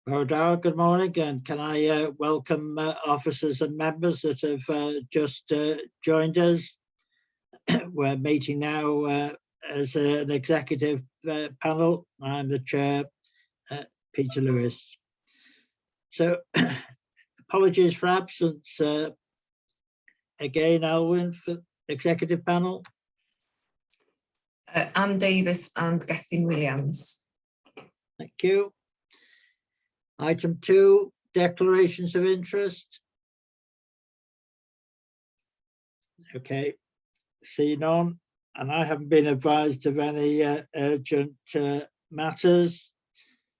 Gweithredol, good morning, and can I welcome officers and members that have just joined us. We're meeting now as an executive panel. I'm the chair, Peter Lewis. So apologies for absence again, Alwyn, for executive panel. Anne Davis and Gethin Williams. Thank you. Item 2, declarations of interest. Okay, see none, and I haven't been advised of any urgent matters.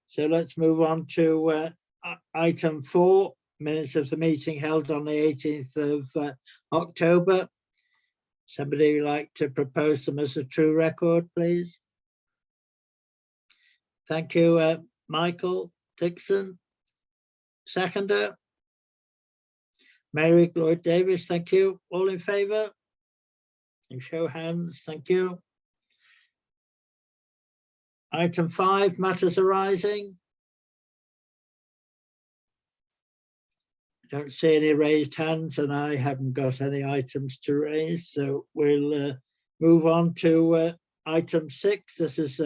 So let's move on to item 4, minutes of the meeting held on the 18th of October. Somebody would like to propose them as a true record, please? Thank you, Michael Dixon. Seconder? Mary Lloyd Davis, thank you. All in favour? And show hands, thank you. Item 5, matters arising. I don't see any raised hands and I haven't got any items to raise, so we'll move on to item 6. This is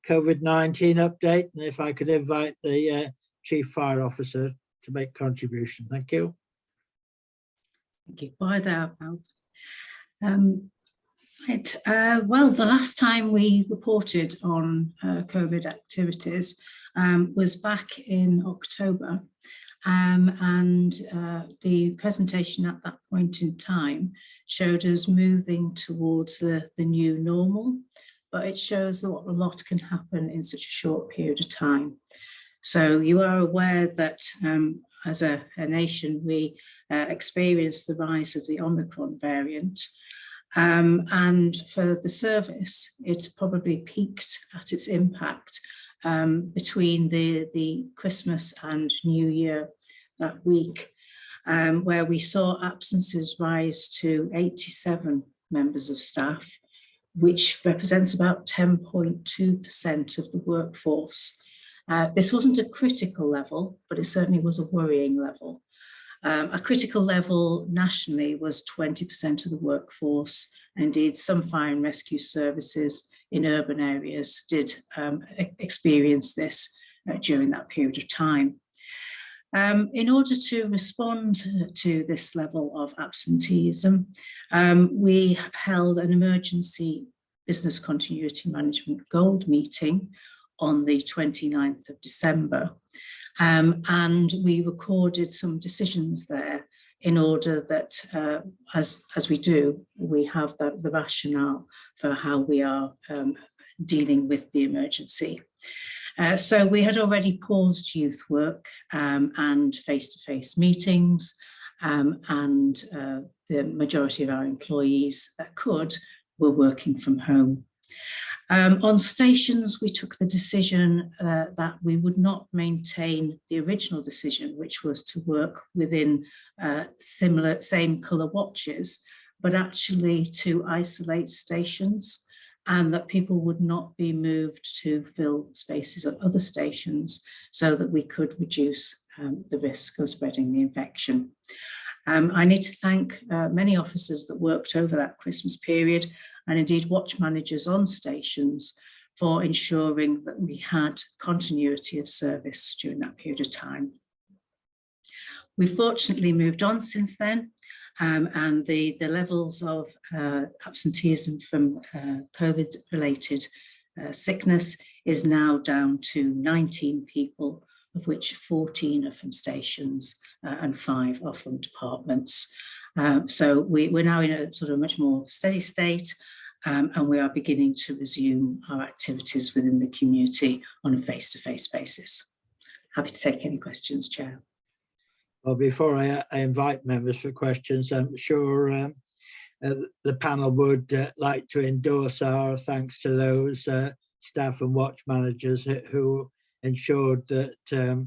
COVID-19 update, and if I could invite the Chief Fire Officer to make contribution. Thank you. Thank you. Well, the last time we reported on COVID activities was back in October. And the presentation at that point in time showed us moving towards the new normal, but it shows that a lot can happen in such a short period of time. So you are aware that as a nation, we experienced the rise of the Omicron variant. And for the service, it's probably peaked at its impact between the Christmas and New Year that week, where we saw absences rise to 87 members of staff, which represents about 10.2% of the workforce. This wasn't a critical level, but it certainly was a worrying level. A critical level nationally was 20% of the workforce. Indeed, some fire and rescue services in urban areas did experience this during that period of time. In order to respond to this level of absenteeism, we held an emergency business continuity management gold meeting on the 29th of December. And we recorded some decisions there in order that, as we do, we have the rationale for how we are dealing with the emergency. So we had already paused youth work and face-to-face meetings, and the majority of our employees that could were working from home. On stations, we took the decision that we would not maintain the original decision, which was to work within same colour watches, but actually to isolate stations, and that people would not be moved to fill spaces at other stations so that we could reduce the risk of spreading the infection. I need to thank many officers that worked over that Christmas period, and indeed watch managers on stations, for ensuring that we had continuity of service during that period of time. We've fortunately moved on since then, and the levels of absenteeism from COVID-related sickness is now down to 19 people, of which 14 are from stations and 5 are from departments. So we're now in a sort of much more steady state, and we are beginning to resume our activities within the community on a face-to-face basis. Happy to take any questions, Chair. Well, before I invite members for questions, I'm sure the panel would like to endorse our thanks to those staff and watch managers who ensured that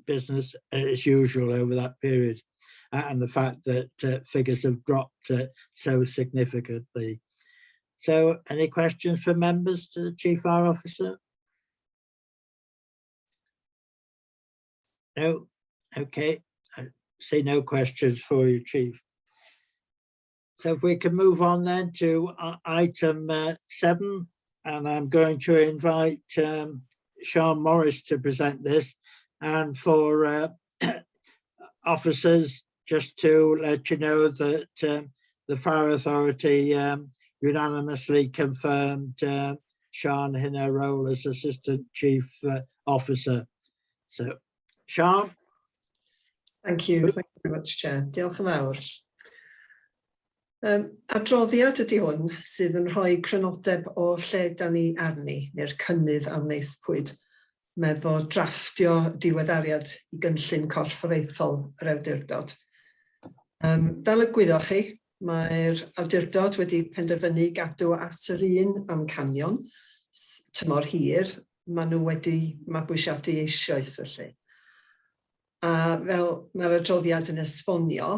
business as usual over that period, and the fact that figures have dropped so significantly. So any questions for members to the Chief Fire Officer? No? Okay, I see no questions for you, Chief. So if we can move on then to item 7, and I'm going to invite Sean Morris to present this, and for officers, just to let you know that the Fire Authority unanimously confirmed Sean in her role as Assistant Chief Officer. So, Sean. Thank you very much, Chair. Diolch yn fawr. Adroddiad ydy hwn sydd yn rhoi crynodeb o lle da ni arni, neu'r cynnydd a wnaethpwyd, meddwl drafftio diweddariad i gynllun corfforaethol yr awdurdod. Fel y gwyddoch chi, mae'r awdurdod wedi penderfynu gadw at yr un amcanion tymor hir, maen nhw wedi mabwysiadu eisoes felly. A fel mae'r adroddiad yn esbonio,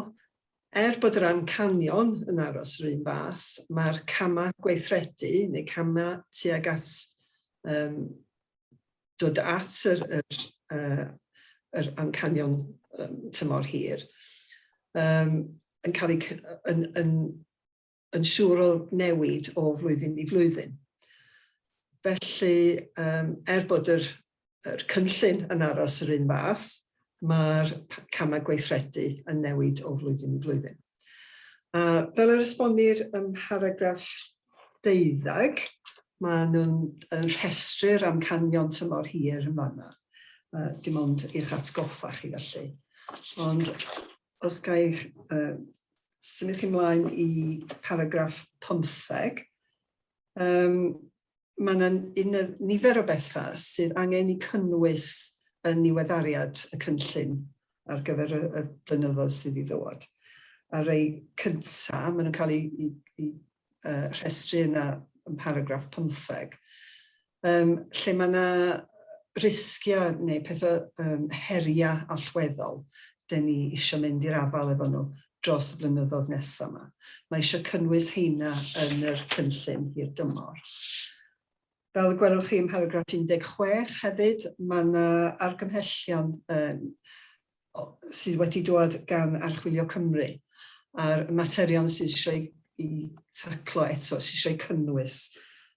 bod yr amcanion yn aros yr un fath, mae'r camau gweithredu neu camau tuag at dod at yr amcanion tymor hir yn cael yn siŵr o newid o flwyddyn i flwyddyn. Felly, bod yr cynllun yn aros yr un fath, mae'r camau gweithredu yn newid o flwyddyn i flwyddyn. Fel yr esbonir ym paragraff 12, mae nhw'n rhestru'r amcanion tymor hir yn fanna. Dim ond i'ch atgoffa chi felly. Ond os gael symud chi mlaen i paragraff 15, mae yna nifer o bethau sydd angen i cynnwys y niweddariad y cynllun ar gyfer y blynyddoedd sydd i ddod. A rei cyntaf, maen nhw'n cael eu rhestru yna yn paragraff 15, lle mae yna risgiau neu pethau heriau allweddol dyn ni eisiau mynd i'r afal efo nhw dros y blynyddoedd nesaf yma. Mae eisiau cynnwys heina yn yr cynllun hir dymor. Fel gwelwch chi yn paragraff 16 hefyd, mae yna argymhellion sydd wedi dod gan Archwilio Cymru a'r materion sydd eisiau i taclo eto, sydd eisiau cynnwys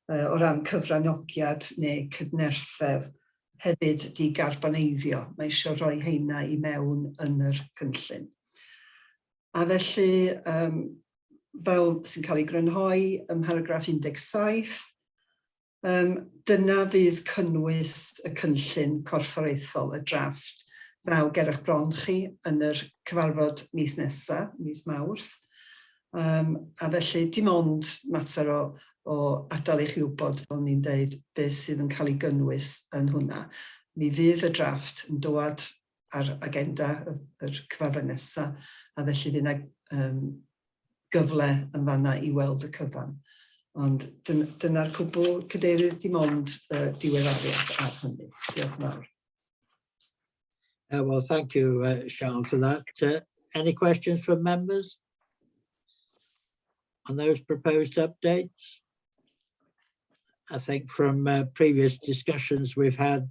o ran cyfranogiad neu cydnerthedd hefyd di garboneiddio. Mae eisiau rhoi heina i mewn yn yr cynllun. A felly, fel sy'n cael ei grynhoi ym paragraff 17, dyna fydd cynnwys y cynllun corfforaethol, y drafft, ddaw ger eich bron chi yn yr cyfarfod mis nesaf, mis Mawrth. A felly dim ond mater o adael i chi wybod, fel ni'n deud, beth sydd yn cael ei gynnwys yn hwnna. Mi fydd y drafft yn dod ar agenda yr cyfarfod nesaf, a felly fydd yna gyfle yn fanna i weld y cyfan. Ond dyna'r cwbl cadeirydd dim ond diweddariad ar hynny. Diolch yn fawr. Well, thank you, Sean, for that. Any questions from members on those proposed updates? I think from previous discussions we've had,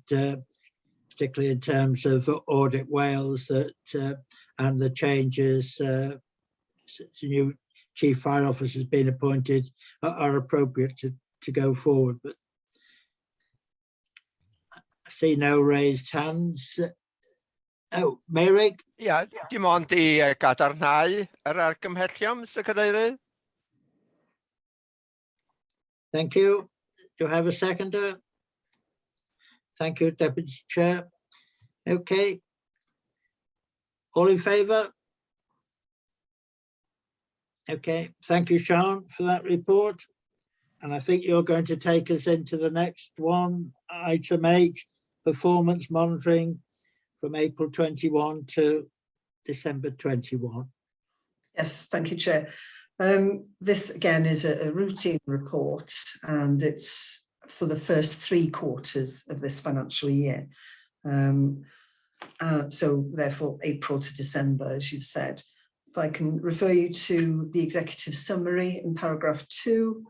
particularly in terms of Audit Wales, and the changes to new Chief Fire Officer has been appointed are appropriate to go forward. But I see no raised hands. Oh, Mary? Ia, dim ond i gadarnhau yr argymhellion, Mr Cadeirydd. Thank you. Do I have a seconder? Thank you, Deputy Chair. Okay. All in favour? Okay, thank you, Sean, for that report. And I think you're going to take us into the next one, item 8, performance monitoring from April 21 to December 21. Yes, thank you, Chair. This again is a routine report, and it's for the first 3 quarters of this financial year. So therefore April to December, as you've said. If I can refer you to the executive summary in paragraph 2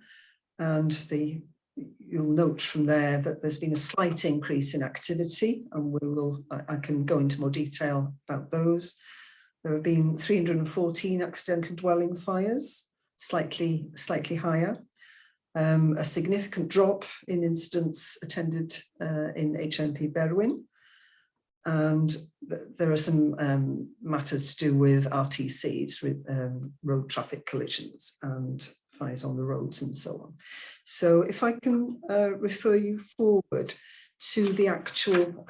and the you'll note from there that there's been a slight increase in activity, and I can go into more detail about those. There have been 314 accidental dwelling fires, slightly higher. A significant drop in incidents attended in HMP Berwyn. And there are some matters to do with RTCs, road traffic collisions, and fires on the roads and so on. So if I can refer you forward to the actual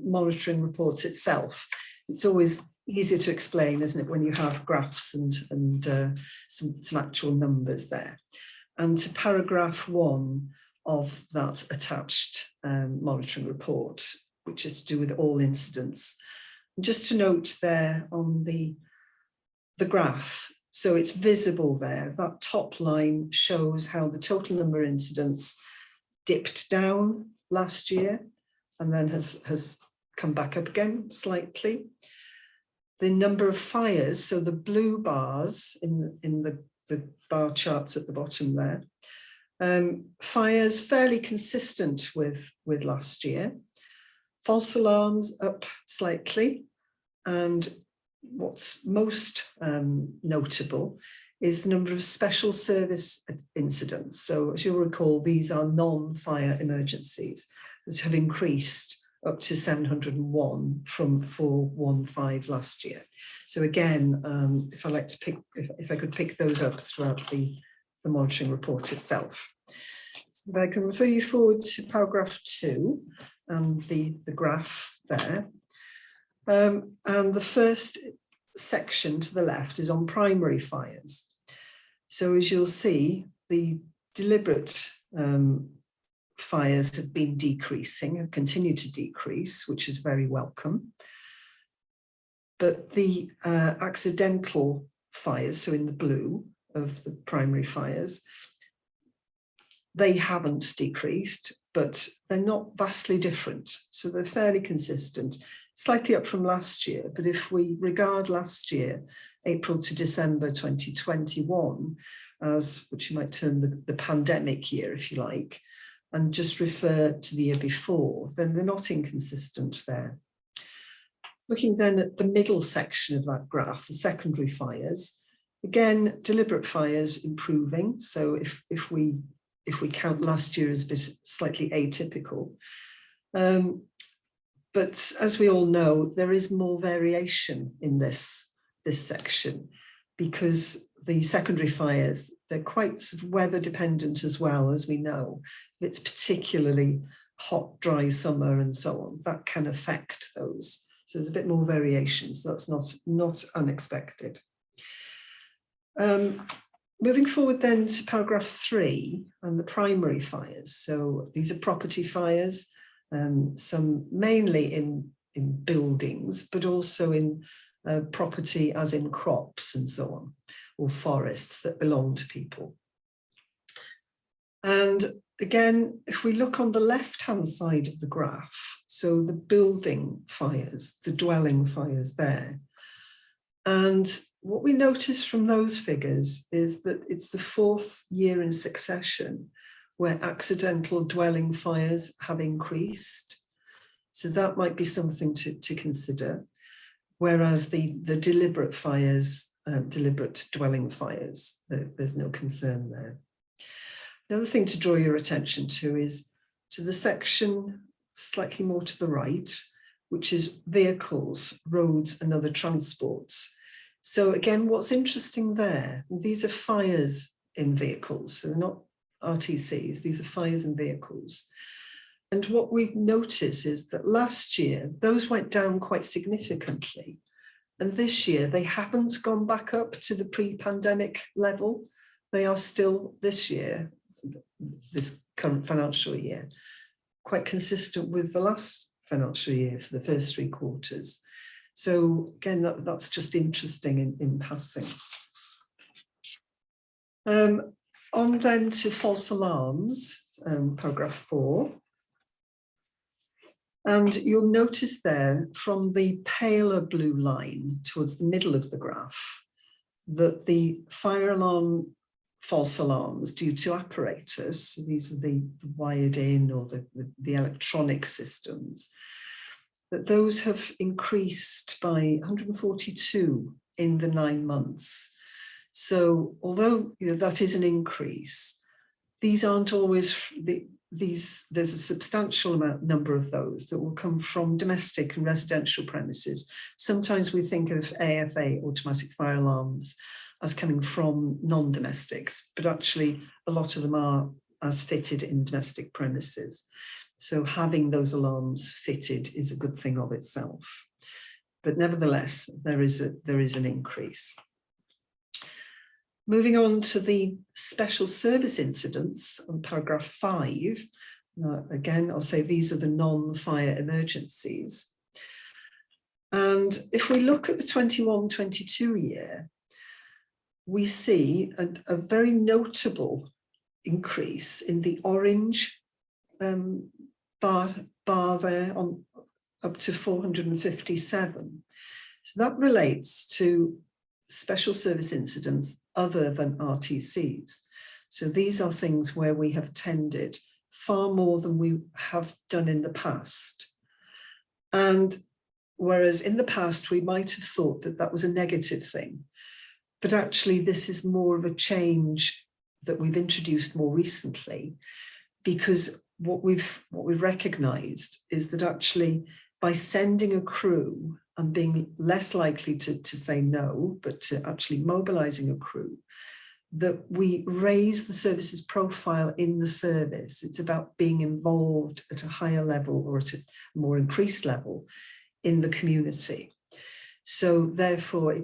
monitoring report itself. It's always easier to explain, isn't it, when you have graphs and some actual numbers there. And to paragraph 1 of that attached monitoring report, which is to do with all incidents. And just to note there on the graph, so it's visible there, that top line shows how the total number of incidents dipped down last year and then has come back up again slightly. The number of fires, so the blue bars in the bar charts at the bottom there, fires fairly consistent with last year. False alarms up slightly, and what's most notable is the number of special service incidents. So as you'll recall, these are non-fire emergencies that have increased up to 701 from 415 last year. So again, if I could pick those up throughout the monitoring report itself. So if I can refer you forward to paragraph 2 and the graph there. And the first section to the left is on primary fires. So as you'll see, the deliberate fires have been decreasing and continue to decrease, which is very welcome. But the accidental fires, so in the blue of the primary fires, they haven't decreased, but they're not vastly different. So they're fairly consistent, slightly up from last year. But if we regard last year, April to December 2021, as what you might term the pandemic year, if you like, and just refer to the year before, then they're not inconsistent there. Looking then at the middle section of that graph, the secondary fires, again, deliberate fires improving. So if we count last year as a bit slightly atypical, but as we all know, there is more variation in this section, because the secondary fires, they're quite sort of weather dependent as well, as we know. If it's particularly hot, dry summer and so on, that can affect those. So there's a bit more variation, so that's not unexpected. Moving forward then to paragraph 3 and the primary fires. So these are property fires, some mainly in buildings, but also in property as in crops and so on, or forests that belong to people. And again, if we look on the left-hand side of the graph, so the building fires, the dwelling fires there, and what we notice from those figures is that it's the 4th year in succession where accidental dwelling fires have increased. So that might be something to consider. Whereas the deliberate fires, deliberate dwelling fires, there's no concern there. Another thing to draw your attention to is to the section slightly more to the right, which is vehicles, roads and other transports. So again, what's interesting there, these are fires in vehicles, so they're not RTCs, these are fires in vehicles. And what we notice is that last year, those went down quite significantly. And this year, they haven't gone back up to the pre-pandemic level. They are still this year, this current financial year, quite consistent with the last financial year for the first 3 quarters. So again, that's just interesting in passing. On then to false alarms, paragraph 4. And you'll notice there from the paler blue line towards the middle of the graph that the fire alarm false alarms due to apparatus. So these are the wired in or the electronic systems. That those have increased by 142 in the 9 months. So although that is an increase, these aren't always there's a substantial number of those that will come from domestic and residential premises. Sometimes we think of AFA, automatic fire alarms, as coming from non-domestics, but actually a lot of them are as fitted in domestic premises. So having those alarms fitted is a good thing of itself. But nevertheless, there is an increase. Moving on to the special service incidents on paragraph 5. Again, I'll say these are the non-fire emergencies. And if we look at the 21-22 year, we see a very notable increase in the orange bar there on up to 457. So that relates to special service incidents other than RTCs. So these are things where we have attended far more than we have done in the past. And whereas in the past, we might have thought that that was a negative thing, but actually this is more of a change that we've introduced more recently, because what we've recognized is that actually by sending a crew and being less likely to say no, but to actually mobilizing a crew, that we raise the services profile in the service. It's about being involved at a higher level or at a more increased level in the community. So therefore,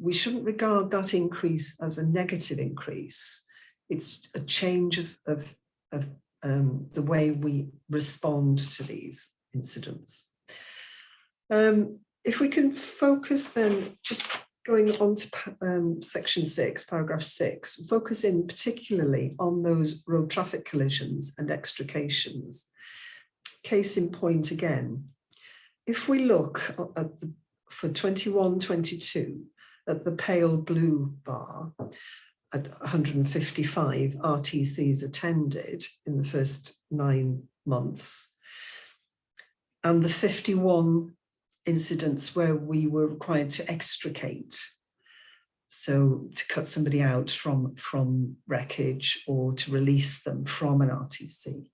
we shouldn't regard that increase as a negative increase. It's a change of the way we respond to these incidents. If we can focus then, just going on to section 6, paragraph 6, focus in particularly on those road traffic collisions and extrications. Case in point again, if we look at for 21-22 at the pale blue bar, at 155 RTCs attended in the first 9 months, and the 51 incidents where we were required to extricate, so to cut somebody out from wreckage or to release them from an RTC.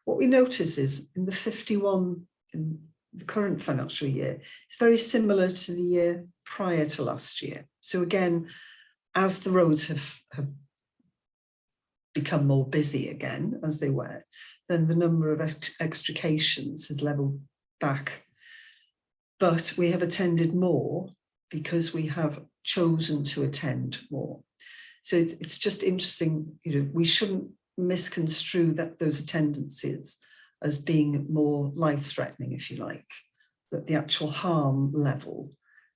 What we notice is in the 51 in the current financial year, it's very similar to the year prior to last year. So again, as the roads have become more busy again, as they were, then the number of extrications has leveled back. But we have attended more because we have chosen to attend more. So it's just interesting, we shouldn't misconstrue those attendances as being more life-threatening, if you like, that the actual harm level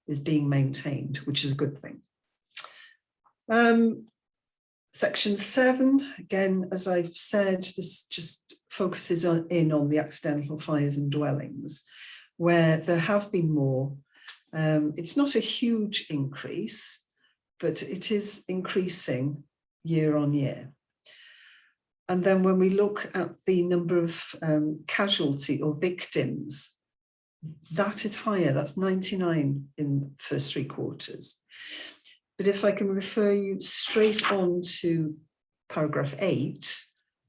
is being maintained, which is a good thing. Section 7, again, as I've said, this just focuses in on the accidental fires and dwellings, where there have been more. It's not a huge increase, but it is increasing year on year. And then when we look at the number of casualty or victims, that is higher, that's 99 in the first 3 quarters. But if I can refer you straight on to paragraph 8,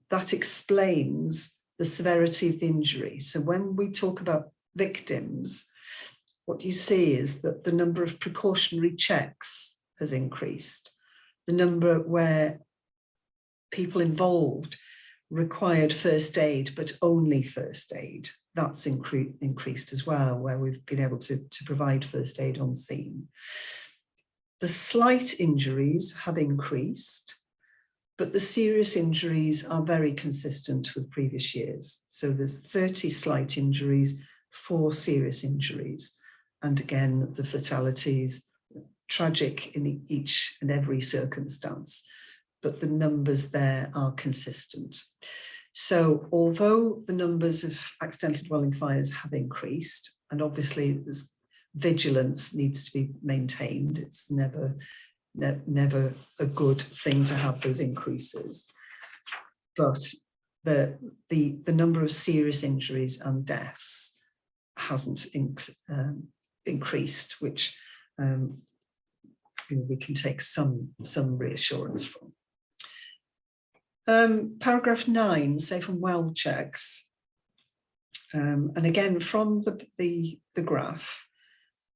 that explains the severity of the injury. So when we talk about victims, what you see is that the number of precautionary checks has increased. The number where people involved required first aid, but only first aid, that's increased as well, where we've been able to provide first aid on scene. The slight injuries have increased, but the serious injuries are very consistent with previous years. So there's 30 slight injuries, 4 serious injuries. And again, the fatalities, tragic in each and every circumstance, but the numbers there are consistent. So although the numbers of accidental dwelling fires have increased, and obviously vigilance needs to be maintained, it's never never a good thing to have those increases. But the number of serious injuries and deaths hasn't increased, which we can take some reassurance from. Paragraph 9, safe and well checks. And again, from the graph,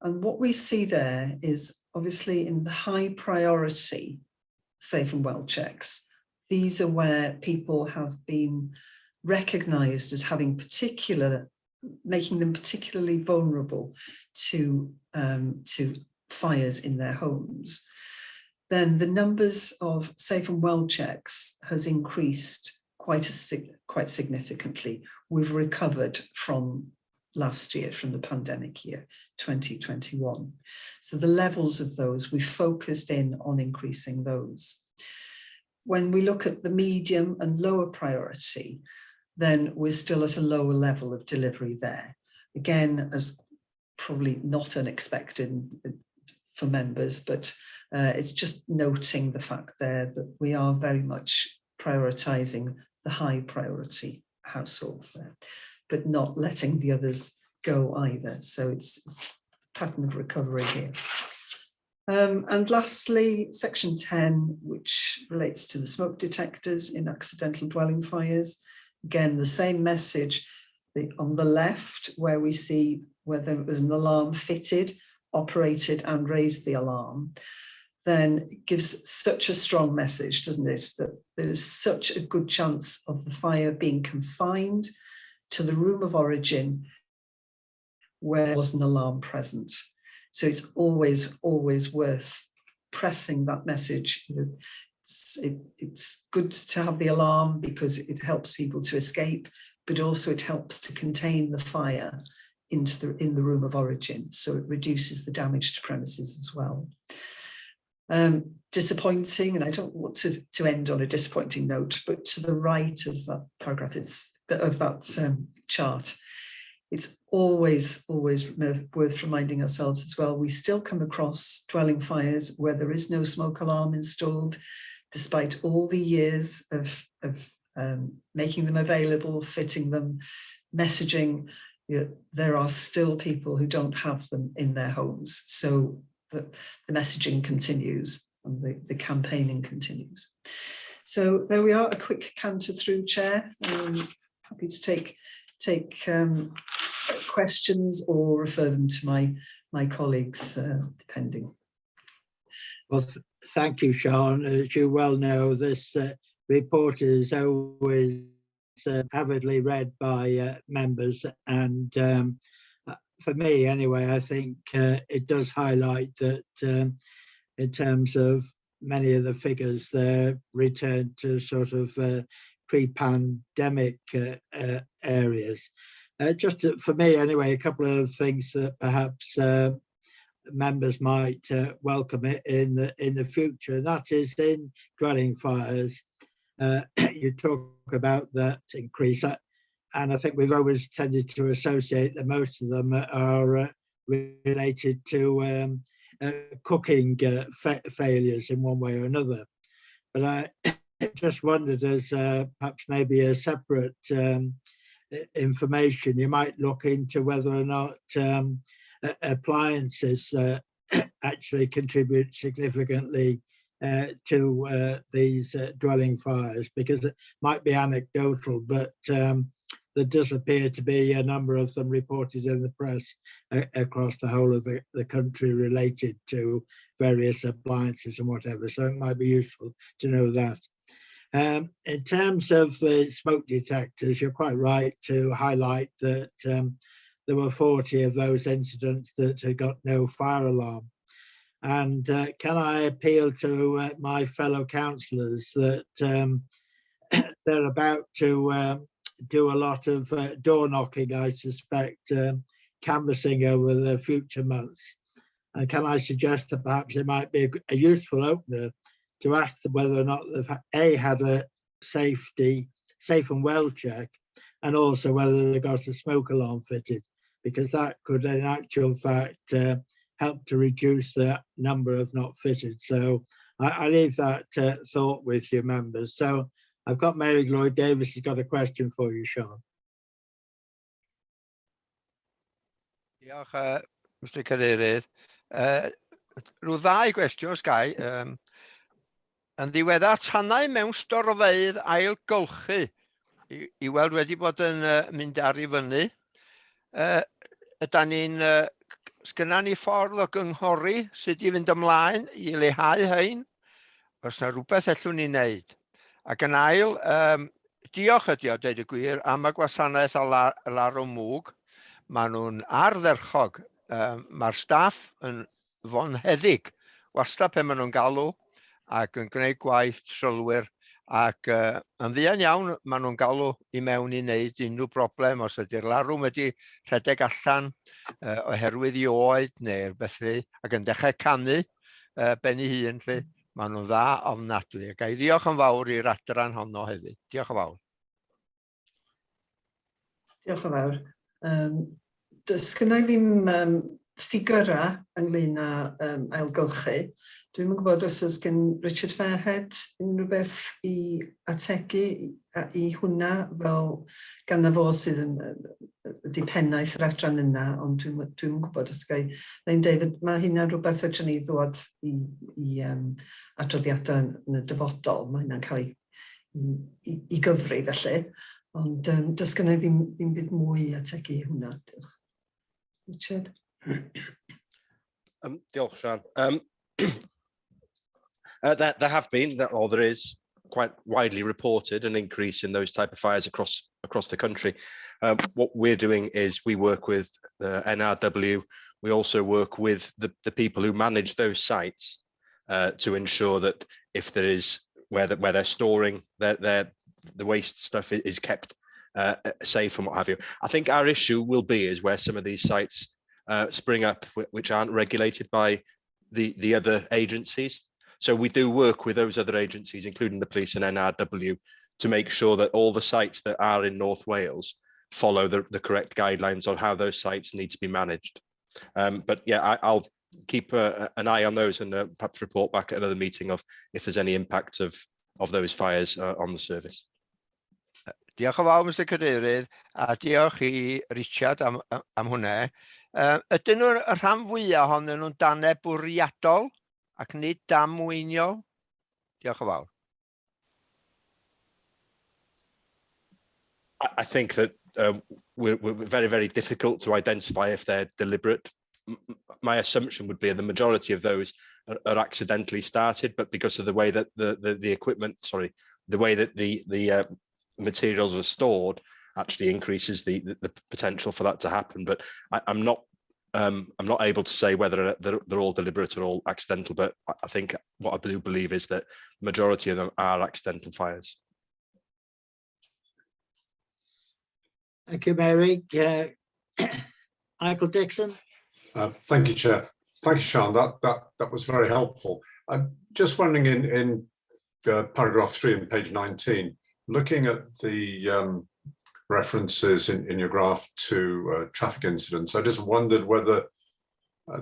and what we see there is obviously in the high priority safe and well checks, these are where people have been recognised as making them particularly vulnerable to fires in their homes. Then the numbers of safe and well checks has increased quite significantly. We've recovered from last year, from the pandemic year, 2021. So the levels of those, we focused in on increasing those. When we look at the medium and lower priority, then we're still at a lower level of delivery there. Again, as probably not unexpected for members, but it's just noting the fact there that we are very much prioritising the high priority households there, but not letting the others go either. So it's a pattern of recovery here. And lastly, section 10, which relates to the smoke detectors in accidental dwelling fires. Again, the same message on the left, where we see whether it was an alarm fitted, operated and raised the alarm, then it gives such a strong message, doesn't it, that there's such a good chance of the fire being confined to the room of origin where there was an alarm present. So it's always worth pressing that message. It's good to have the alarm because it helps people to escape, but also it helps to contain the fire in the room of origin. So it reduces the damage to premises as well. Disappointing, and I don't want to end on a disappointing note, but to the right of that paragraph, chart, it's always worth reminding ourselves as well, we still come across dwelling fires where there is no smoke alarm installed, despite all the years of making them available, fitting them, messaging. There are still people who don't have them in their homes. So the messaging continues and the campaigning continues. So there we are, a quick canter through, Chair. Happy to take questions or refer them to my colleagues, depending. Well, thank you, Sean. As you well know, this report is always avidly read by members, and for me anyway, I think it does highlight that in terms of many of the figures, they're returned to sort of pre-pandemic areas. Just for me anyway, a couple of things that perhaps members might welcome it in the future, and that is in dwelling fires. You talk about that increase, and I think we've always tended to associate that most of them are related to cooking failures in one way or another. But I just wondered, as perhaps maybe a separate information, you might look into whether or not appliances actually contribute significantly to these dwelling fires, because it might be anecdotal, but there does appear to be a number of them reported in the press across the whole of the country related to various appliances and whatever. So it might be useful to know that. In terms of the smoke detectors, you're quite right to highlight that there were 40 of those incidents that had got no fire alarm. And can I appeal to my fellow councillors that they're about to do a lot of door knocking, I suspect, canvassing over the future months. And can I suggest that perhaps it might be a useful opener to ask them whether or not they've had a safe and well check, and also whether they got a smoke alarm fitted, because that could in actual fact help to reduce the number of not fitted. So I leave that thought with you members. So I've got Mary Lloyd Davis has got a question for you, Sean. Diolch, Mr Cadeirydd. Rhyw ddau gwestiwn, os gai. Yn ddiweddar, tannau mewn storfeydd ailgylchu i weld wedi bod yn mynd ar ei fyny. Ydyn ni'n, sgynna ni ffordd o gynghori sut i fynd ymlaen i leihau hein? Os yna rhywbeth allwn ni wneud. Ac yn ail, diolch ydi o, dweud y gwir, am y gwasanaeth o larw mwg. Maen nhw'n ardderchog. Mae'r staff yn fonheddig. Wastad pe maen nhw'n galw ac yn gwneud gwaith sylwyr. Ac yn ddian iawn, maen nhw'n galw i mewn i wneud unrhyw broblem os ydy'r larwm wedi rhedeg allan oherwydd i oed neu rhywbeth fel, ac yn dechrau canu ben ei hun. Maen nhw'n dda ofnadwy. Ac i ddiolch yn fawr i'r adran honno hefyd. Diolch yn fawr. Diolch yn fawr. Does gynna i ddim ffigurau ynglyn â ailgylchu. Dwi'n yn gwybod os oes gen Richard Fairhead unrhyw beth i ategu i hwnna fel gan y fo sydd yn dipennaeth yr adran yna, ond dwi'n yn gwybod os gai. Neu'n David, mae hynna rhywbeth fedrwn ni ddod i adroddiadau yn y dyfodol. Mae hynna'n cael ei gyfri felly. Ond does gynna i ddim byd mwy ategu hwnna. Richard? Diolch, Sian. There have been, or there is, quite widely reported an increase in those type of fires across the country. What we're doing is we work with the NRW. We also work with the people who manage those sites to ensure that if there is where they're storing the waste stuff is kept safe and what have you. I think our issue will be is where some of these sites spring up which aren't regulated by the other agencies. So we do work with those other agencies, including the police and NRW, to make sure that all the sites that are in North Wales follow the correct guidelines on how those sites need to be managed. But yeah, I'll keep an eye on those and perhaps report back at another meeting of if there's any impact of those fires on the service. Diolch yn fawr, Mr Cadeirydd, a diolch i Richard am hwnna. Ydyn nhw'r rhan fwyaf ohonyn nhw'n danau bwriadol ac nid damweiniol? Diolch yn fawr. I think that we're very, very difficult to identify if they're deliberate. My assumption would be the majority of those are accidentally started, but because of the way that the equipment, the way that the materials are stored, actually increases the potential for that to happen. But I'm not able to say whether they're all deliberate or all accidental. But I think what I do believe is that the majority of them are accidental fires. Thank you, Mary. Michael Dixon. Thank you, Chair. Thank you, Sean. That was very helpful. I'm just wondering in paragraph 3 on page 19, looking at the references in your graph to traffic incidents, I just wondered whether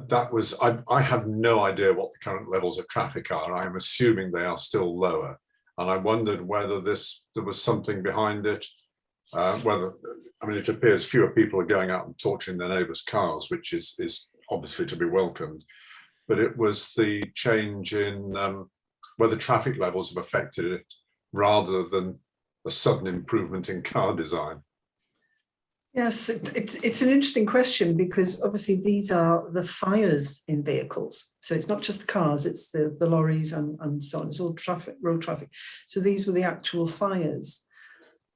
that was, I have no idea what the current levels of traffic are. I'm assuming they are still lower. And I wondered whether there was something behind it, it appears fewer people are going out and torching their neighbours' cars, which is obviously to be welcomed. But it was the change in whether traffic levels have affected it rather than a sudden improvement in car design. Yes, it's an interesting question because obviously these are the fires in vehicles. So it's not just the cars, it's the lorries and so on. It's all traffic, road traffic. So these were the actual fires.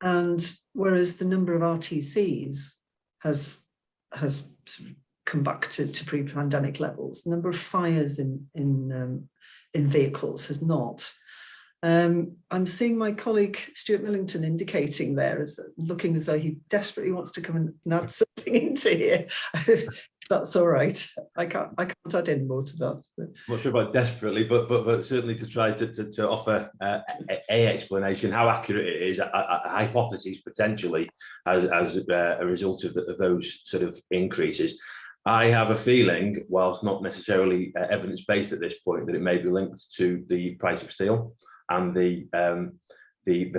And whereas the number of RTCs has come back to pre-pandemic levels, the number of fires in vehicles has not. I'm seeing my colleague Stuart Millington indicating there, looking as though he desperately wants to come and add something into here. That's all right. I can't add in more to that. I'm not sure about desperately, but certainly to try to offer a explanation how accurate it is, a hypothesis potentially as a result of those sort of increases. I have a feeling, whilst not necessarily evidence-based at this point, that it may be linked to the price of steel and the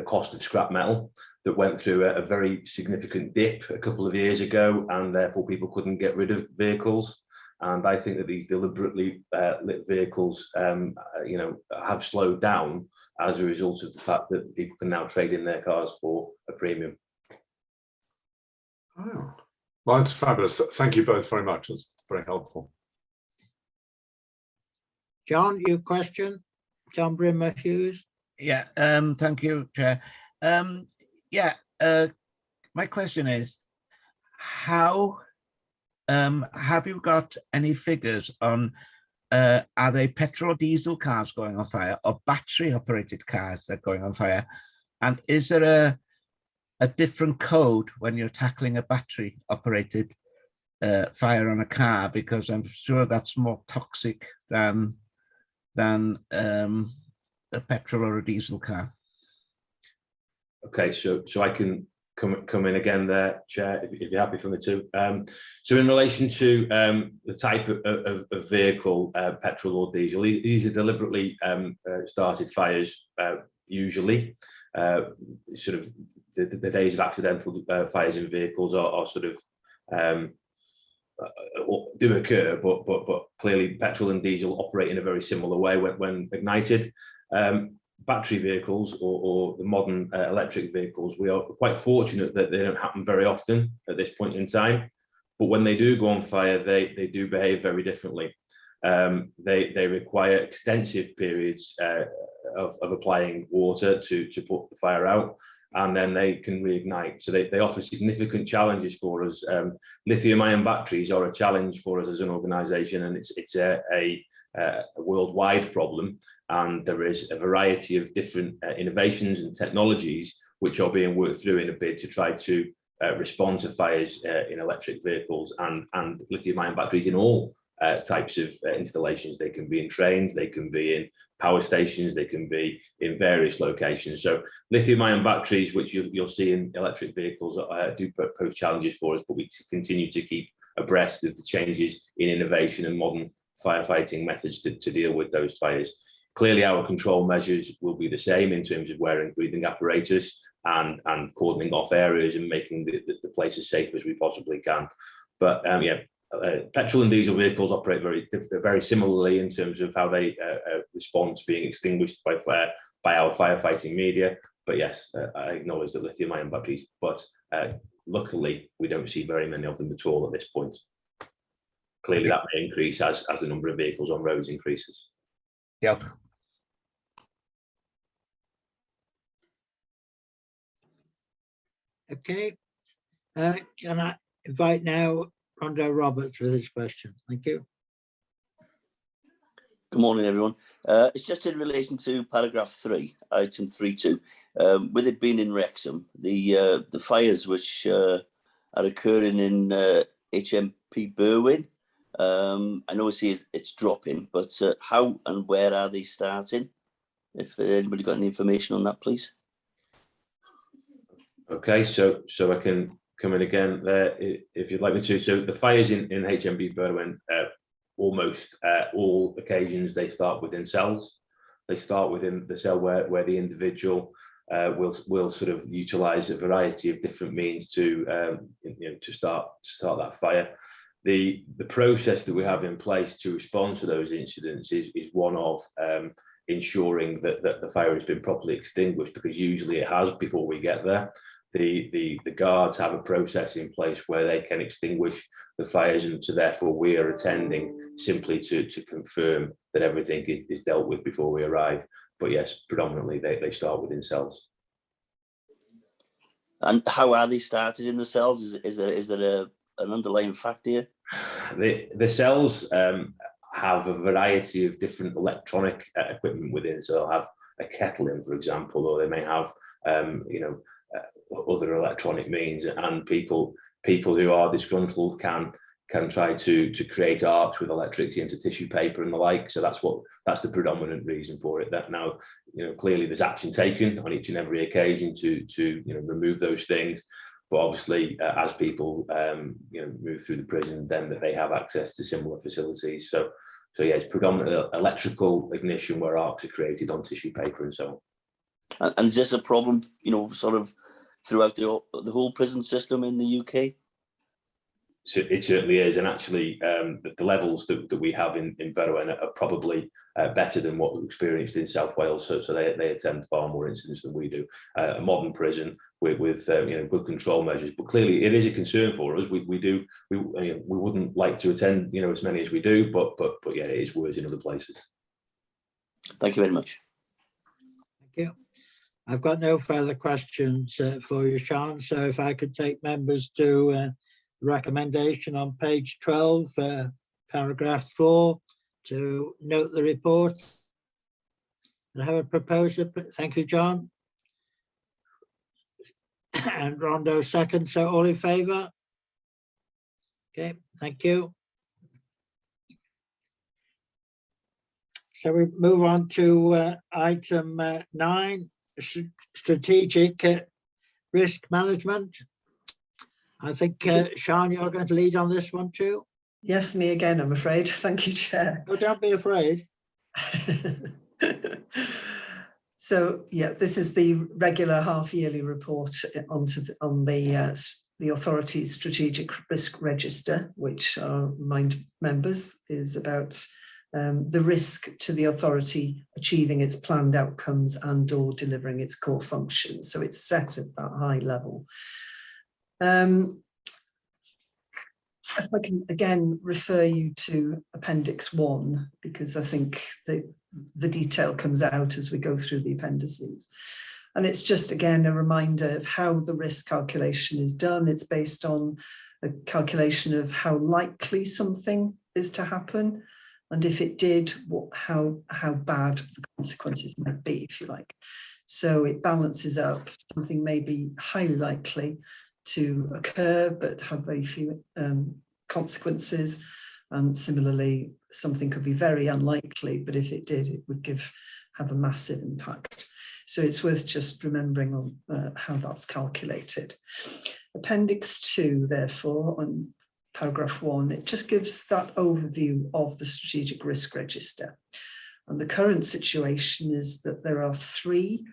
cost of scrap metal that went through a very significant dip a couple of years ago, and therefore people couldn't get rid of vehicles. And I think that these deliberately lit vehicles, have slowed down as a result of the fact that people can now trade in their cars for a premium. Oh, well, that's fabulous. Thank you both very much. It's very helpful. John, your question? John Brimmer Hughes? Yeah, thank you, Chair. My question is, how have you got any figures on are they petrol or diesel cars going on fire or battery operated cars that are going on fire? And is there a different code when you're tackling a battery operated fire on a car? Because I'm sure that's more toxic than a petrol or a diesel car. Okay, so I can come in again there, Chair, if you're happy for me to. So in relation to the type of vehicle, petrol or diesel, these are deliberately started fires, usually. Sort of the days of accidental fires in vehicles are sort of do occur, but clearly petrol and diesel operate in a very similar way when ignited. Battery vehicles or the modern electric vehicles, we are quite fortunate that they don't happen very often at this point in time. But when they do go on fire, they do behave very differently. They require extensive periods of applying water to put the fire out, and then they can reignite. So they offer significant challenges for us. Lithium-ion batteries are a challenge for us as an organisation, and it's a worldwide problem. And there is a variety of different innovations and technologies which are being worked through in a bid to try to respond to fires in electric vehicles and lithium-ion batteries in all types of installations. They can be in trains, they can be in power stations, they can be in various locations. So lithium-ion batteries, which you'll see in electric vehicles, do pose challenges for us, but we continue to keep abreast of the changes in innovation and modern firefighting methods to deal with those fires. Clearly, our control measures will be the same in terms of wearing breathing apparatus and cordoning off areas and making the place as safe as we possibly can. But petrol and diesel vehicles operate very similarly in terms of how they respond to being extinguished by fire by our firefighting media. But yes, I acknowledge the lithium-ion batteries, but luckily we don't see very many of them at all at this point. Clearly, that may increase as the number of vehicles on roads increases. Yep. Okay. Can I invite now Rondo Roberts with his question? Thank you. Good morning, everyone. It's just in relation to paragraph 3, item 3.2. With it being in Wrexham, the fires which are occurring in HMP Berwyn, I know it's dropping, but how and where are they starting? If anybody got any information on that, please. Okay, so I can come in again there if you'd like me to. So the fires in HMP Berwyn, almost all occasions they start within cells. They start within the cell where the individual will sort of utilise a variety of different means to start that fire. The process that we have in place to respond to those incidents is one of ensuring that the fire has been properly extinguished, because usually it has before we get there. The guards have a process in place where they can extinguish the fires, and so therefore we are attending simply to confirm that everything is dealt with before we arrive. But yes, predominantly they start within cells. And how are they started in the cells? Is there an underlying fact here? The cells have a variety of different electronic equipment within. So they'll have a kettle in, for example, or they may have other electronic means, and people who are disgruntled can try to create arcs with electricity into tissue paper and the like. So that's the predominant reason for it. That now, clearly there's action taken on each and every occasion to remove those things. But obviously, as people move through the prison, then that they have access to similar facilities. So yeah, it's predominantly electrical ignition where arcs are created on tissue paper and so on. And is this a problem, sort of throughout the whole prison system in the UK? So it certainly is, and actually the levels that we have in Berwyn are probably better than what we experienced in South Wales. So they attend far more incidents than we do. A modern prison with good control measures, but clearly it is a concern for us. We wouldn't like to attend as many as we do, but yeah, it is worse in other places. Thank you very much. Thank you. I've got no further questions for you, Sean. So if I could take members to recommendation on page 12, paragraph 4, to note the report. I have a proposer. Thank you, John. And Rondo second. So all in favour? Okay, thank you. So we move on to item 9, strategic risk management. I think, Sean, you're going to lead on this one too. Yes, me again, I'm afraid. Thank you, Chair. Oh, don't be afraid. So, yeah, this is the regular half-yearly report on the authority's strategic risk register, which our mind members is about the risk to the authority achieving its planned outcomes and/or delivering its core functions. So it's set at that high level. If I can again refer you to Appendix 1, because I think the detail comes out as we go through the appendices. And it's just, again, a reminder of how the risk calculation is done. It's based on a calculation of how likely something is to happen. And if it did, how bad the consequences might be, if you like. So it balances up. Something may be highly likely to occur, but have very few consequences. And similarly, something could be very unlikely, but if it did, it would have a massive impact. So it's worth just remembering on how that's calculated. Appendix 2, therefore, on paragraph 1, it just gives that overview of the strategic risk register. And the current situation is that there are 3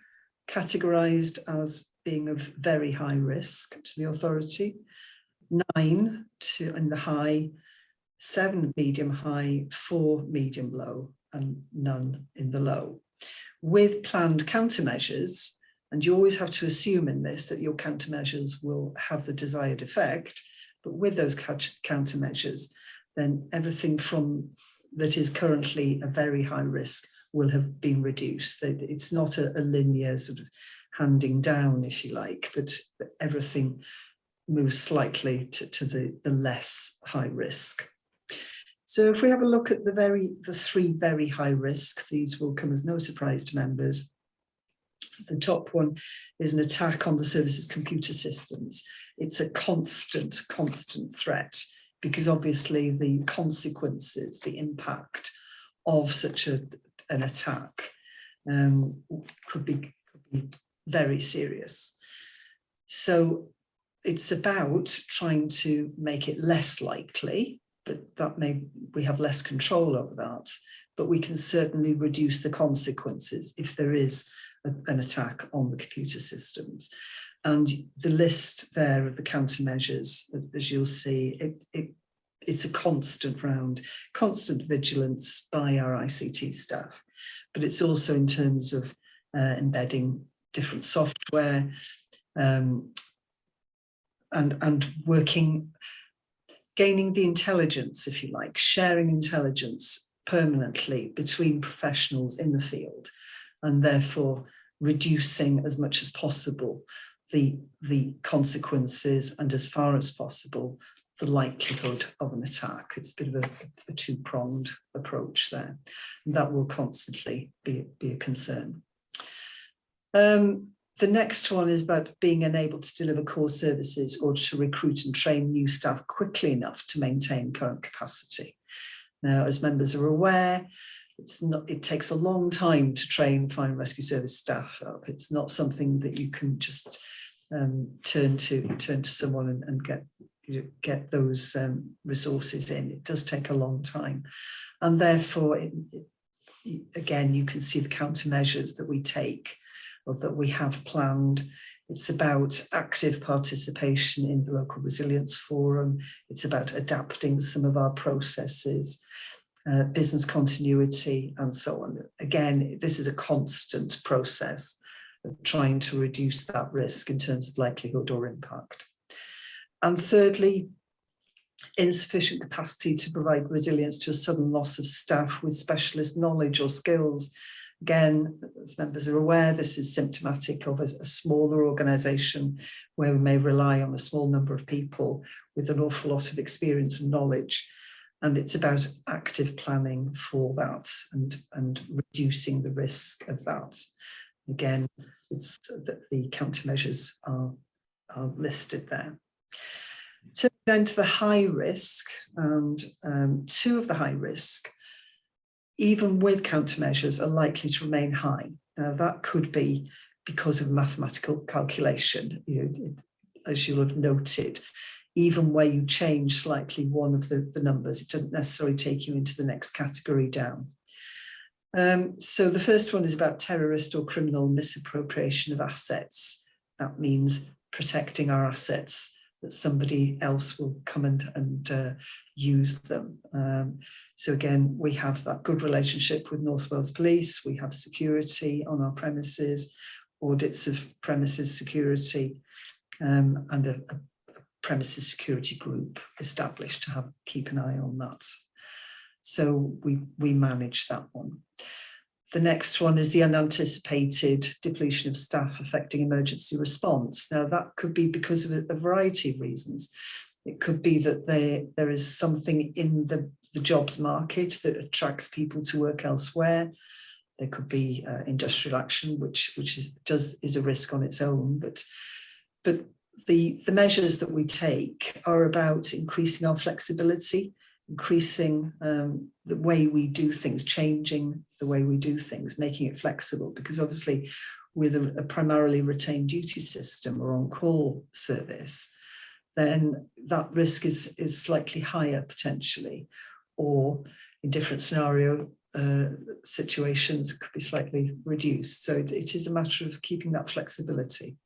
categorized as being of very high risk to the authority, 9 in the high, 7 medium high, 4 medium low, and none in the low. With planned countermeasures, and you always have to assume in this that your countermeasures will have the desired effect, but with those countermeasures, then everything from that is currently a very high risk will have been reduced. It's not a linear sort of handing down, if you like, but everything moves slightly to the less high risk. So if we have a look at the 3 very high risk, these will come as no surprise to members. The top one is an attack on the service's computer systems. It's a constant threat, because obviously the consequences, the impact of such an attack could be very serious. So it's about trying to make it less likely, but we have less control over that, but we can certainly reduce the consequences if there is an attack on the computer systems. And the list there of the countermeasures, as you'll see, it's a constant vigilance by our ICT staff, but it's also in terms of embedding different software and gaining the intelligence, if you like, sharing intelligence permanently between professionals in the field, and therefore reducing as much as possible the consequences and, as far as possible, the likelihood of an attack. It's a bit of a two-pronged approach there, and that will constantly be a concern. The next one is about being unable to deliver core services or to recruit and train new staff quickly enough to maintain current capacity. Now, as members are aware, it takes a long time to train fire and rescue service staff up. It's not something that you can just turn to someone and get those resources in. It does take a long time, and therefore, again, you can see the countermeasures that we take or that we have planned. It's about active participation in the local resilience forum. It's about adapting some of our processes, business continuity, and so on. Again, this is a constant process of trying to reduce that risk in terms of likelihood or impact. And thirdly, insufficient capacity to provide resilience to a sudden loss of staff with specialist knowledge or skills. Again, as members are aware, this is symptomatic of a smaller organisation where we may rely on a small number of people with an awful lot of experience and knowledge. And it's about active planning for that and reducing the risk of that. Again, it's that the countermeasures are listed there. Turning then to the high risk, and two of the high risk, even with countermeasures, are likely to remain high. Now, that could be because of mathematical calculation. As you'll have noted, even where you change slightly one of the numbers, it doesn't necessarily take you into the next category down. So the first one is about terrorist or criminal misappropriation of assets. That means protecting our assets, that somebody else will come and use them. So again, we have that good relationship with North Wales Police. We have security on our premises, audits of premises security, and a premises security group established to keep an eye on that. So we manage that one. The next one is the unanticipated depletion of staff affecting emergency response. Now, that could be because of a variety of reasons. It could be that there is something in the jobs market that attracts people to work elsewhere. There could be industrial action, which is a risk on its own. But the measures that we take are about increasing our flexibility, increasing the way we do things, changing the way we do things, making it flexible, because obviously with a primarily retained duty system or on-call service, then that risk is slightly higher potentially, or in different scenario situations could be slightly reduced. So it is a matter of keeping that flexibility.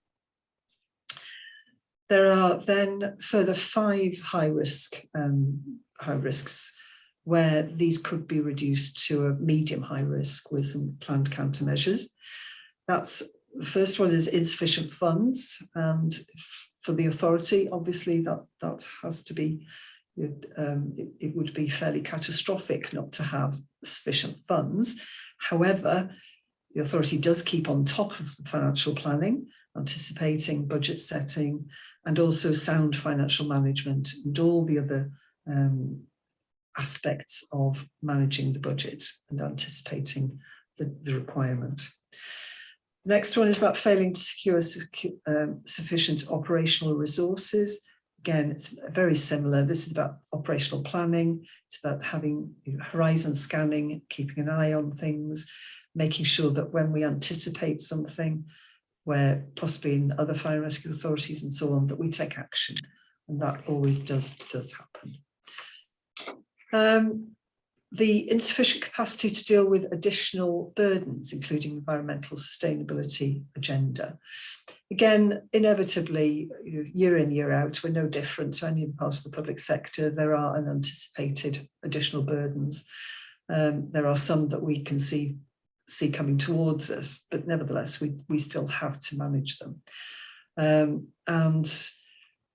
There are then further 5 high risks where these could be reduced to a medium high risk with some planned countermeasures. The first one is insufficient funds, and for the authority, obviously that has to be, it would be fairly catastrophic not to have sufficient funds. However, the authority does keep on top of the financial planning, anticipating budget setting, and also sound financial management and all the other aspects of managing the budget and anticipating the requirement. The next one is about failing to secure sufficient operational resources. Again, it's very similar. This is about operational planning. It's about having horizon scanning, keeping an eye on things, making sure that when we anticipate something, where possibly in other fire and rescue authorities and so on, that we take action, and that always does happen. The insufficient capacity to deal with additional burdens, including environmental sustainability agenda. Again, inevitably, year in, year out, we're no different to any part of the public sector. There are unanticipated additional burdens. There are some that we can see coming towards us, but nevertheless, we still have to manage them. And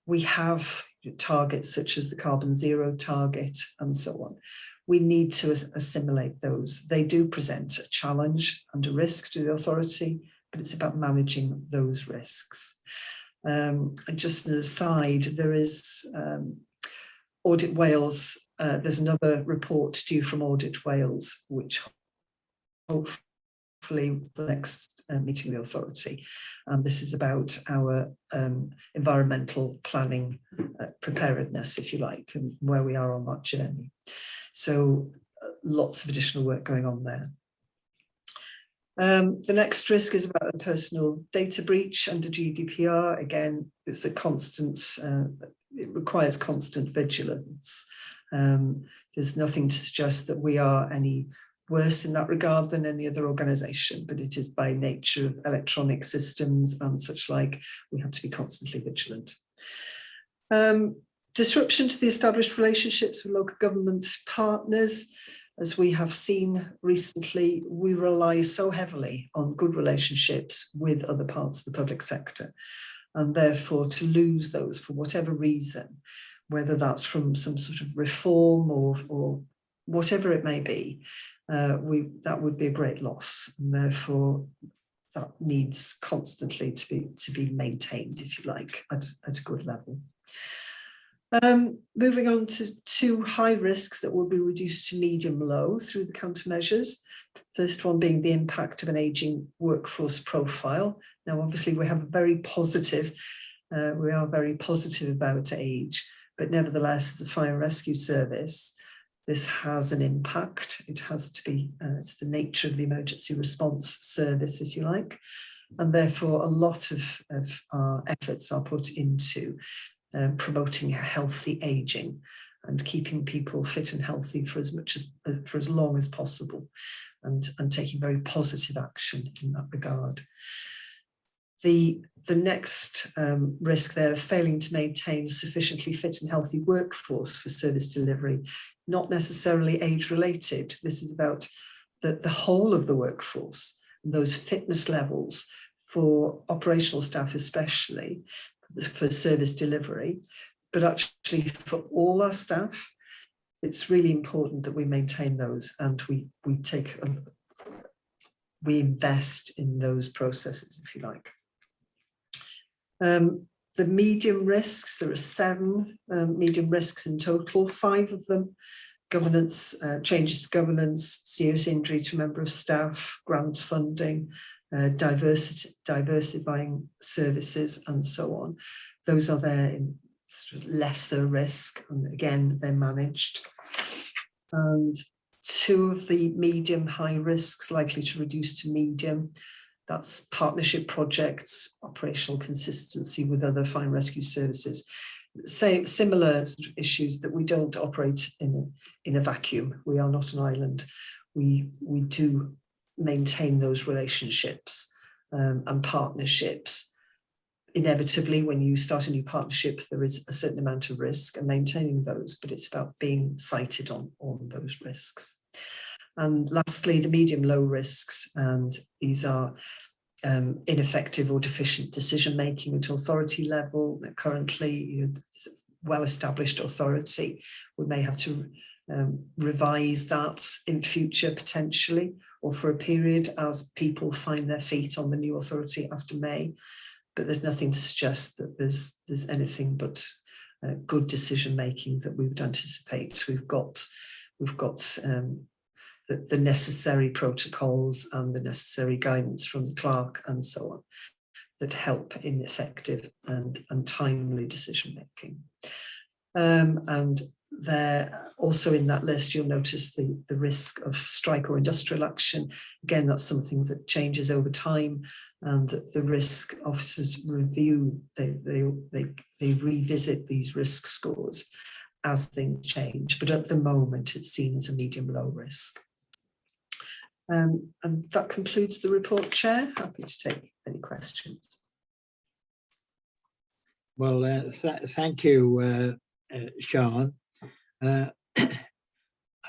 we have targets such as the carbon zero target and so on. We need to assimilate those. They do present a challenge and a risk to the authority, but it's about managing those risks. And just an aside, there is Audit Wales, there's another report due from Audit Wales, which hopefully the next meeting of the authority. And this is about our environmental planning preparedness, if you like, and where we are on that journey. So lots of additional work going on there. The next risk is about a personal data breach under GDPR. Again, it's a constant, it requires constant vigilance. There's nothing to suggest that we are any worse in that regard than any other organisation, but it is by nature of electronic systems and such like, we have to be constantly vigilant. Disruption to the established relationships with local government partners. As we have seen recently, we rely so heavily on good relationships with other parts of the public sector, and therefore to lose those for whatever reason, whether that's from some sort of reform or whatever it may be, that would be a great loss, and therefore that needs constantly to be maintained, if you like, at a good level. Moving on to 2 high risks that will be reduced to medium-low through the countermeasures. First one being the impact of an ageing workforce profile. Now, obviously, we have a very positive, we are very positive about age, but nevertheless, as a fire and rescue service, this has an impact. It has to be, it's the nature of the emergency response service, if you like, and therefore a lot of our efforts are put into promoting healthy aging and keeping people fit and healthy for as long as possible, and taking very positive action in that regard. The next risk there, failing to maintain a sufficiently fit and healthy workforce for service delivery, not necessarily age related. This is about the whole of the workforce, and those fitness levels for operational staff especially, for service delivery, but actually for all our staff, it's really important that we maintain those, and we invest in those processes, if you like. The medium risks, there are 7 medium risks in total, 5 of them, governance, changes to governance, serious injury to a member of staff, grants funding, diversifying services and so on. Those are there in sort of lesser risk, and again, they're managed. And 2 of the medium high risks likely to reduce to medium, that's partnership projects, operational consistency with other fire and rescue services. Similar sort of issues that we don't operate in a vacuum. We are not an island. We do maintain those relationships and partnerships. Inevitably, when you start a new partnership, there is a certain amount of risk and maintaining those, but it's about being sighted on those risks. And lastly, the medium-low risks, and these are ineffective or deficient decision-making at authority level. Currently, well-established authority, we may have to revise that in future potentially, or for a period as people find their feet on the new authority after May. But there's nothing to suggest that there's anything but good decision making that we would anticipate. We've got the necessary protocols and the necessary guidance from the clerk and so on that help in effective and timely decision making. And there also in that list, you'll notice the risk of strike or industrial action. Again, that's something that changes over time, and the risk officers review, they revisit these risk scores as things change. But at the moment, it's seen as a medium-low risk. And that concludes the report, Chair. Happy to take any questions. Well, thank you, Sean.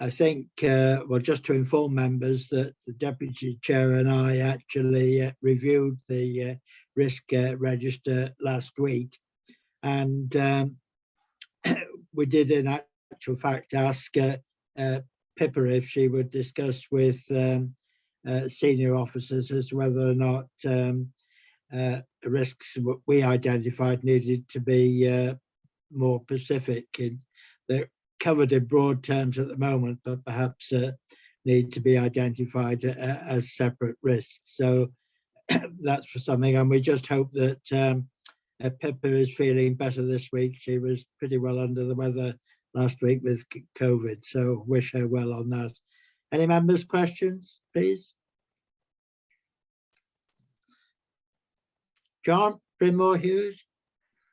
I think, well, just to inform members that the Deputy Chair and I actually reviewed the risk register last week, and we did in actual fact ask Pippa if she would discuss with senior officers as whether or not the risks we identified needed to be more specific. They're covered in broad terms at the moment, but perhaps need to be identified as separate risks. So that's for something, and we just hope that Pippa is feeling better this week. She was pretty well under the weather last week with COVID, so wish her well on that. Any members' questions, please? John Primore Hughes.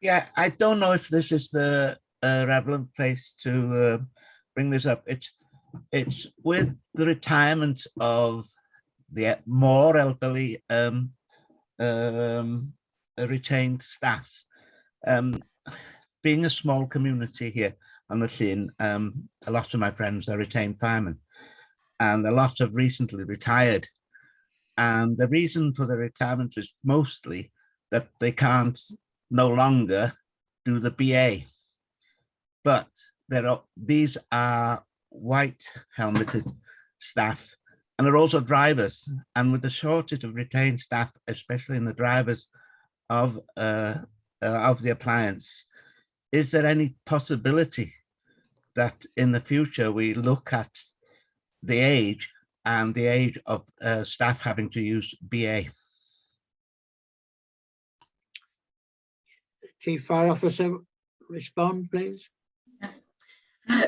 Yeah, I don't know if this is the relevant place to bring this up. It's with the retirement of the more elderly retained staff. Being a small community here on the Llyn, a lot of my friends are retained firemen, and a lot have recently retired. And the reason for the retirement is mostly that they can't no longer do the BA. But these are white helmeted staff, and they're also drivers. And with the shortage of retained staff, especially in the drivers of the appliance, is there any possibility that in the future we look at the age and the age of staff having to use BA? Chief Fire Officer, respond, please.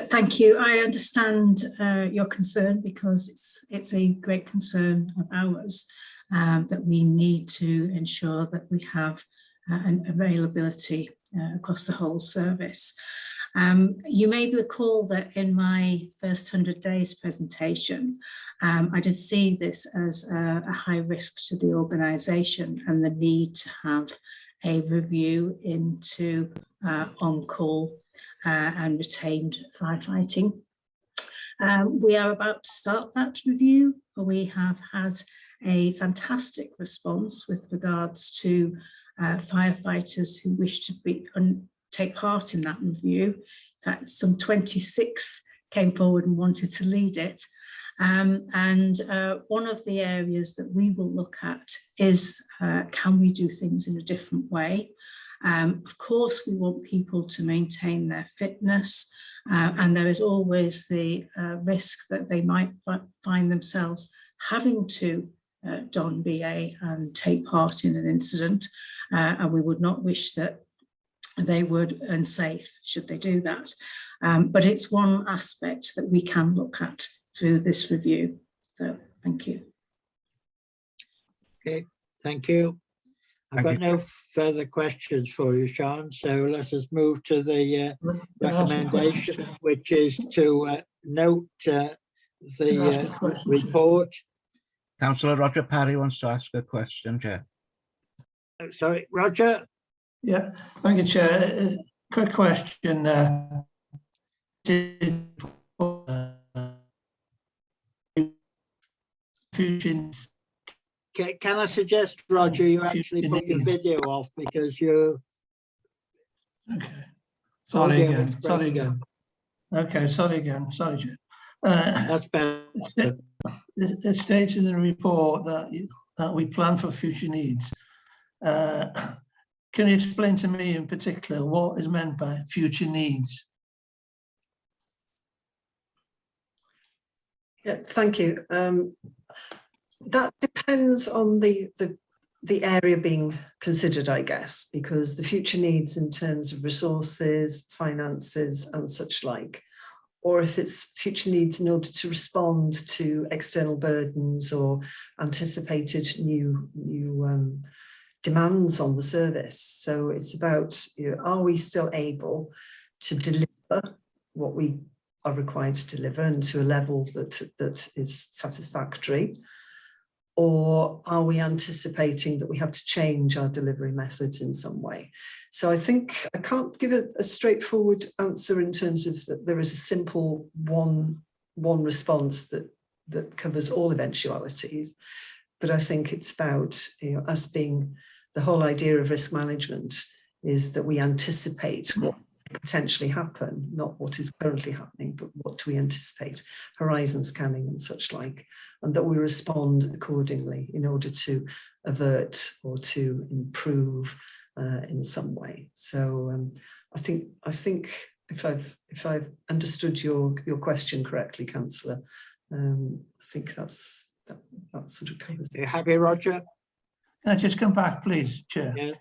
Thank you. I understand your concern, because it's a great concern of ours that we need to ensure that we have an availability across the whole service. You may recall that in my first 100 days presentation, I did see this as a high risk to the organisation and the need to have a review into on-call and retained firefighting. We are about to start that review. We have had a fantastic response with regards to firefighters who wish to take part in that review. In fact, some 26 came forward and wanted to lead it. And one of the areas that we will look at is, can we do things in a different way? Of course, we want people to maintain their fitness, and there is always the risk that they might find themselves having to don BA and take part in an incident, and we would not wish that they would unsafe should they do that. But it's one aspect that we can look at through this review. So thank you. Okay, thank you. I've got no further questions for you, Sean. So let us move to the recommendation, which is to note the report. Councillor Roger Parry wants to ask a question, Chair. Sorry, Roger. Yeah, thank you, Chair. Quick question. Can I suggest, Roger, you actually put your video off, because you're... Okay. Sorry again. Okay, sorry again. Sorry, Chair. That's better. It states in the report that we plan for future needs. Can you explain to me in particular what is meant by future needs? Yeah, thank you. That depends on the area being considered, I guess, because the future needs in terms of resources, finances and such like, or if it's future needs in order to respond to external burdens or anticipated new demands on the service. So it's about, are we still able to deliver what we are required to deliver and to a level that is satisfactory? Or are we anticipating that we have to change our delivery methods in some way? So I think I can't give a straightforward answer in terms of that there is a simple one response that covers all eventualities. But I think it's about us being, the whole idea of risk management is that we anticipate what could potentially happen, not what is currently happening, but what do we anticipate, horizon scanning and such like, and that we respond accordingly in order to avert or to improve in some way. So I think if I've understood your question correctly, Councillor, I think that sort of covers it. Are you happy, Roger? Can I just come back, please, Chair?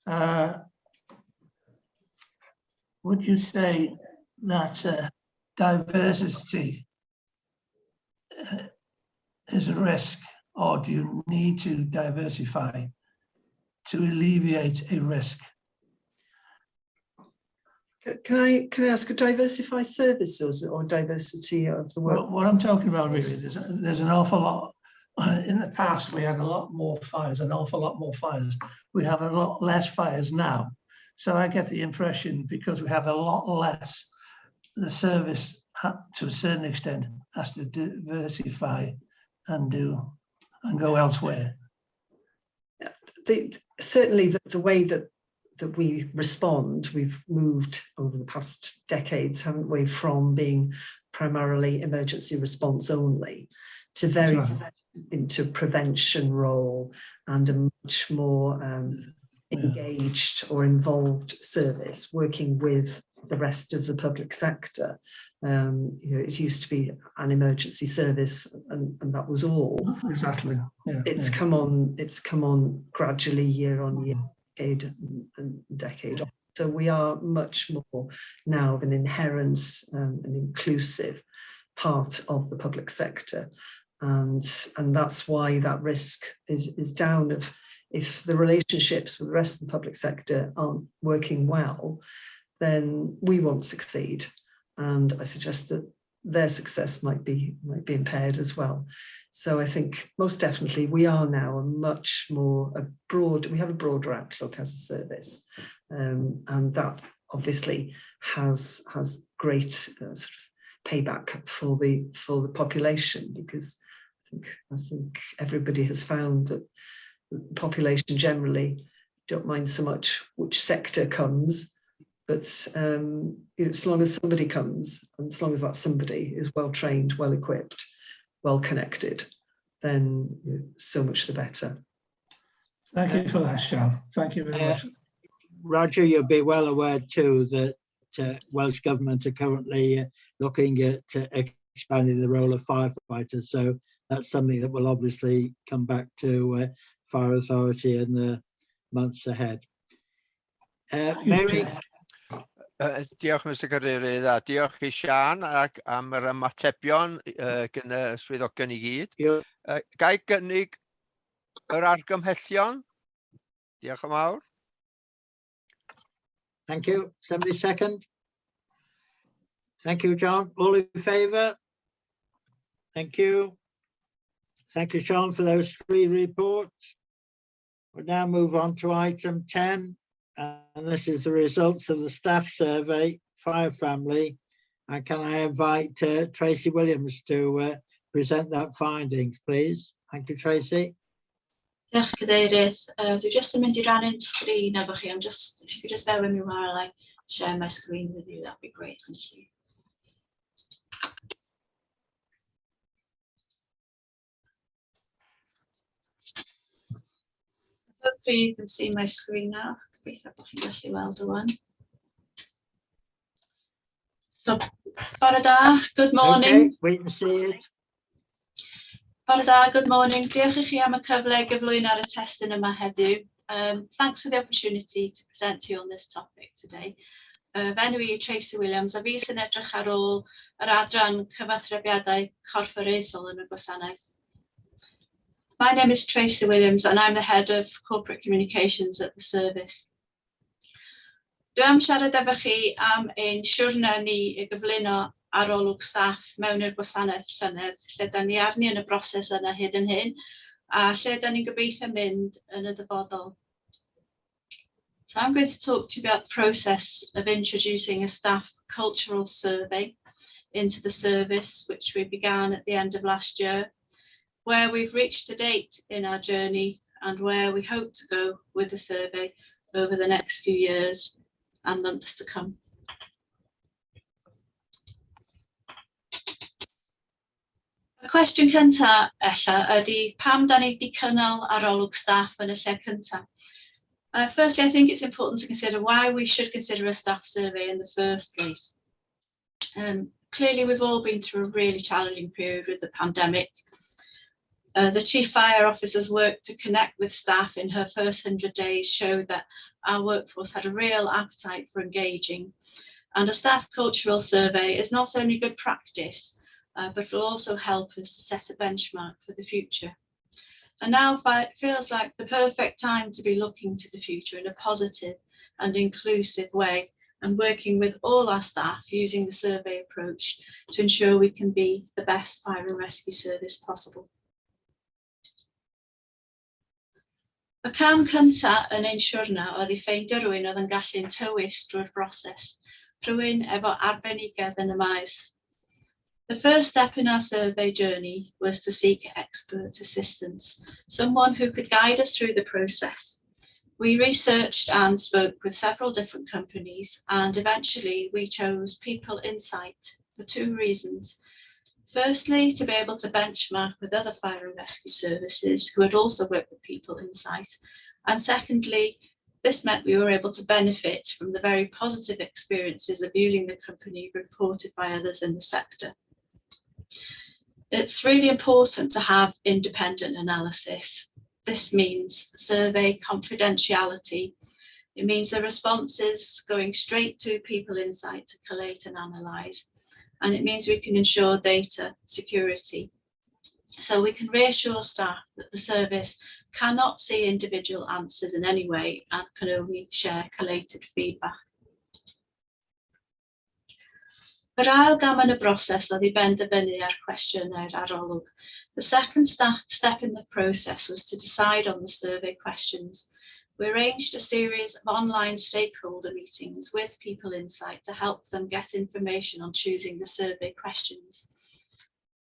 Yeah. Would you say that diversity is a risk, or do you need to diversify to alleviate a risk? Can I ask, a diversify services or diversity of the work? Well, what I'm talking about really, there's an awful lot. In the past, we had a lot more fires, an awful lot more fires. We have a lot less fires now. So I get the impression, because we have a lot less, the service to a certain extent has to diversify and go elsewhere. Certainly the way that we respond, we've moved over the past decades, haven't we, from being primarily emergency response only to very Right. into prevention role and a much more engaged or involved service, working with the rest of the public sector. It used to be an emergency service, and that was all. Exactly. Yeah, It's come on gradually year on year, decade. So we are much more now of an inherent and inclusive part of the public sector, and that's why that risk is down. If the relationships with the rest of the public sector aren't working well, then we won't succeed, and I suggest that their success might be impaired as well. So I think most definitely we are now we have a broader outlook as a service, and that obviously has great sort of payback for the population, because I think everybody has found that the population generally don't mind so much which sector comes, but as long as somebody comes, and as long as that somebody is well trained, well equipped, well connected, then so much the better. Thank you for that, Sean. Thank you very much. Roger, you'll be well aware too that Welsh Government are currently looking at expanding the role of firefighters. So that's something that will obviously come back to Fire Authority in the months ahead. Mary? Diolch, Mr Cadeirydd, a diolch i Sian ac am yr ymatebion gan y swyddogion i gyd. Gai gynnig yr argymhellion? Diolch yn fawr. Thank you. Somebody second? Thank you, John. All in favour? Thank you. Thank you, Sean, for those 3 reports. We'll now move on to item 10. And this is the results of the staff survey, Fire Family. And can I invite Tracy Williams to present that findings, please? Thank you, Tracy. Diolch Cadeirydd. Dwi just yn mynd I rannu'n sgrin efo chi. If you could just bear with me while I share my screen with you, that'd be great. Thank you. Hopefully you can see my screen now. Gobeithio bod chi'n gallu weld ŵan. So, bore da, good morning. Okay, we can see it. Bore da, good morning. Diolch I chi am y cyfle I gyflwyno ar y testyn yma heddiw. Thanks for the opportunity to present to you on this topic today. Fy enw I Tracy Williams, a fi sy'n edrych ar ôl yr adran cyfathrebiadau corfforaethol yn y gwasanaeth. My name is Tracy Williams and I'm the head of corporate communications at the service. Dwi am siarad efo chi am ein siwrna ni I gyflwyno arolwg staff mewn i'r gwasanaeth llynedd, lle da ni arni yn y broses yna hyd yn hyn, a lle da ni'n gobeithio mynd yn y dyfodol. So I'm going to talk to you about the process of introducing a staff cultural survey into the service, which we began at the end of last year, where we've reached to date in our journey and where we hope to go with the survey over the next few years and months to come. Y cwestiwn cyntaf ella ydy pam da ni wedi cynnal arolwg staff yn y lle cyntaf. Firstly, I think it's important to consider why we should consider a staff survey in the first place. Clearly, we've all been through a really challenging period with the pandemic. The Chief Fire Officer's work to connect with staff in her first 100 days showed that our workforce had a real appetite for engaging, and a staff cultural survey is not only good practice, but will also help us to set a benchmark for the future. And now feels like the perfect time to be looking to the future in a positive and inclusive way, and working with all our staff using the survey approach to ensure we can be the best fire and rescue service possible. Y cam cyntaf yn ein siwrna oedd I ffeindio rhywun oedd yn gallu'n tywys drwy'r broses, rhywun efo arbenigedd yn y maes. The first step in our survey journey was to seek expert assistance, someone who could guide us through the process. We researched and spoke with several different companies, and eventually we chose People Insight for two reasons. Firstly, to be able to benchmark with other fire and rescue services who had also worked with People Insight. And secondly, this meant we were able to benefit from the very positive experiences of using the company reported by others in the sector. It's really important to have independent analysis. This means survey confidentiality. It means the responses going straight to People Insight to collate and analyse. And it means we can ensure data security. So we can reassure staff that the service cannot see individual answers in any way and can only share collated feedback. Yr ail gam yn y broses oedd I benderfynu ar cwestiynau'r arolwg. The second step in the process was to decide on the survey questions. We arranged a series of online stakeholder meetings with People Insight to help them get information on choosing the survey questions.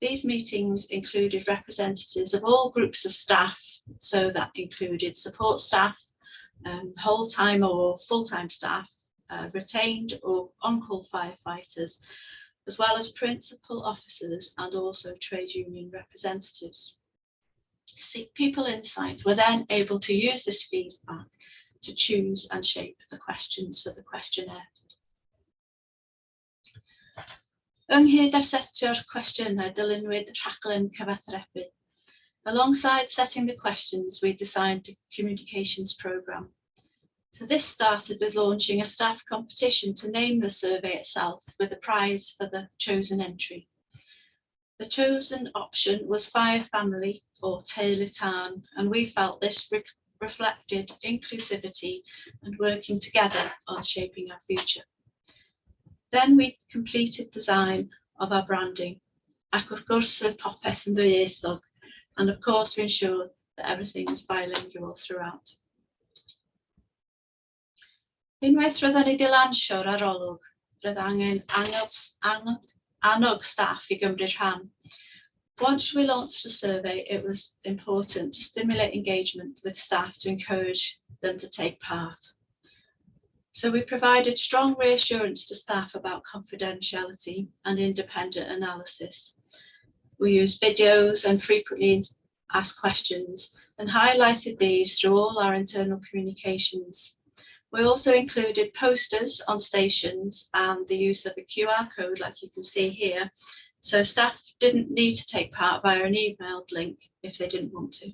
These meetings included representatives of all groups of staff, so that included support staff, whole-time or full-time staff, retained or on-call firefighters, as well as principal officers and also trade union representatives. People Insight were then able to use this feedback to choose and shape the questions for the questionnaire. Ynghyd ar setio'r cwestiynau, dilynwyd rhaglen cyfathrebu. Alongside setting the questions, we designed a communications programme. So this started with launching a staff competition to name the survey itself with a prize for the chosen entry. The chosen option was Fire Family or Teulu Tân, and we felt this reflected inclusivity and working together on shaping our future. Then we completed design of our branding, ac wrth gwrs with popeth yn ddwyieithog, and of course we ensured that everything was bilingual throughout. Unwaith roedden ni 'di lansio'r arolwg, roedd angen annog staff I gymryd rhan. Once we launched the survey, it was important to stimulate engagement with staff to encourage them to take part. So we provided strong reassurance to staff about confidentiality and independent analysis. We used videos and frequently asked questions and highlighted these through all our internal communications. We also included posters on stations and the use of a QR code like you can see here, so staff didn't need to take part via an emailed link if they didn't want to.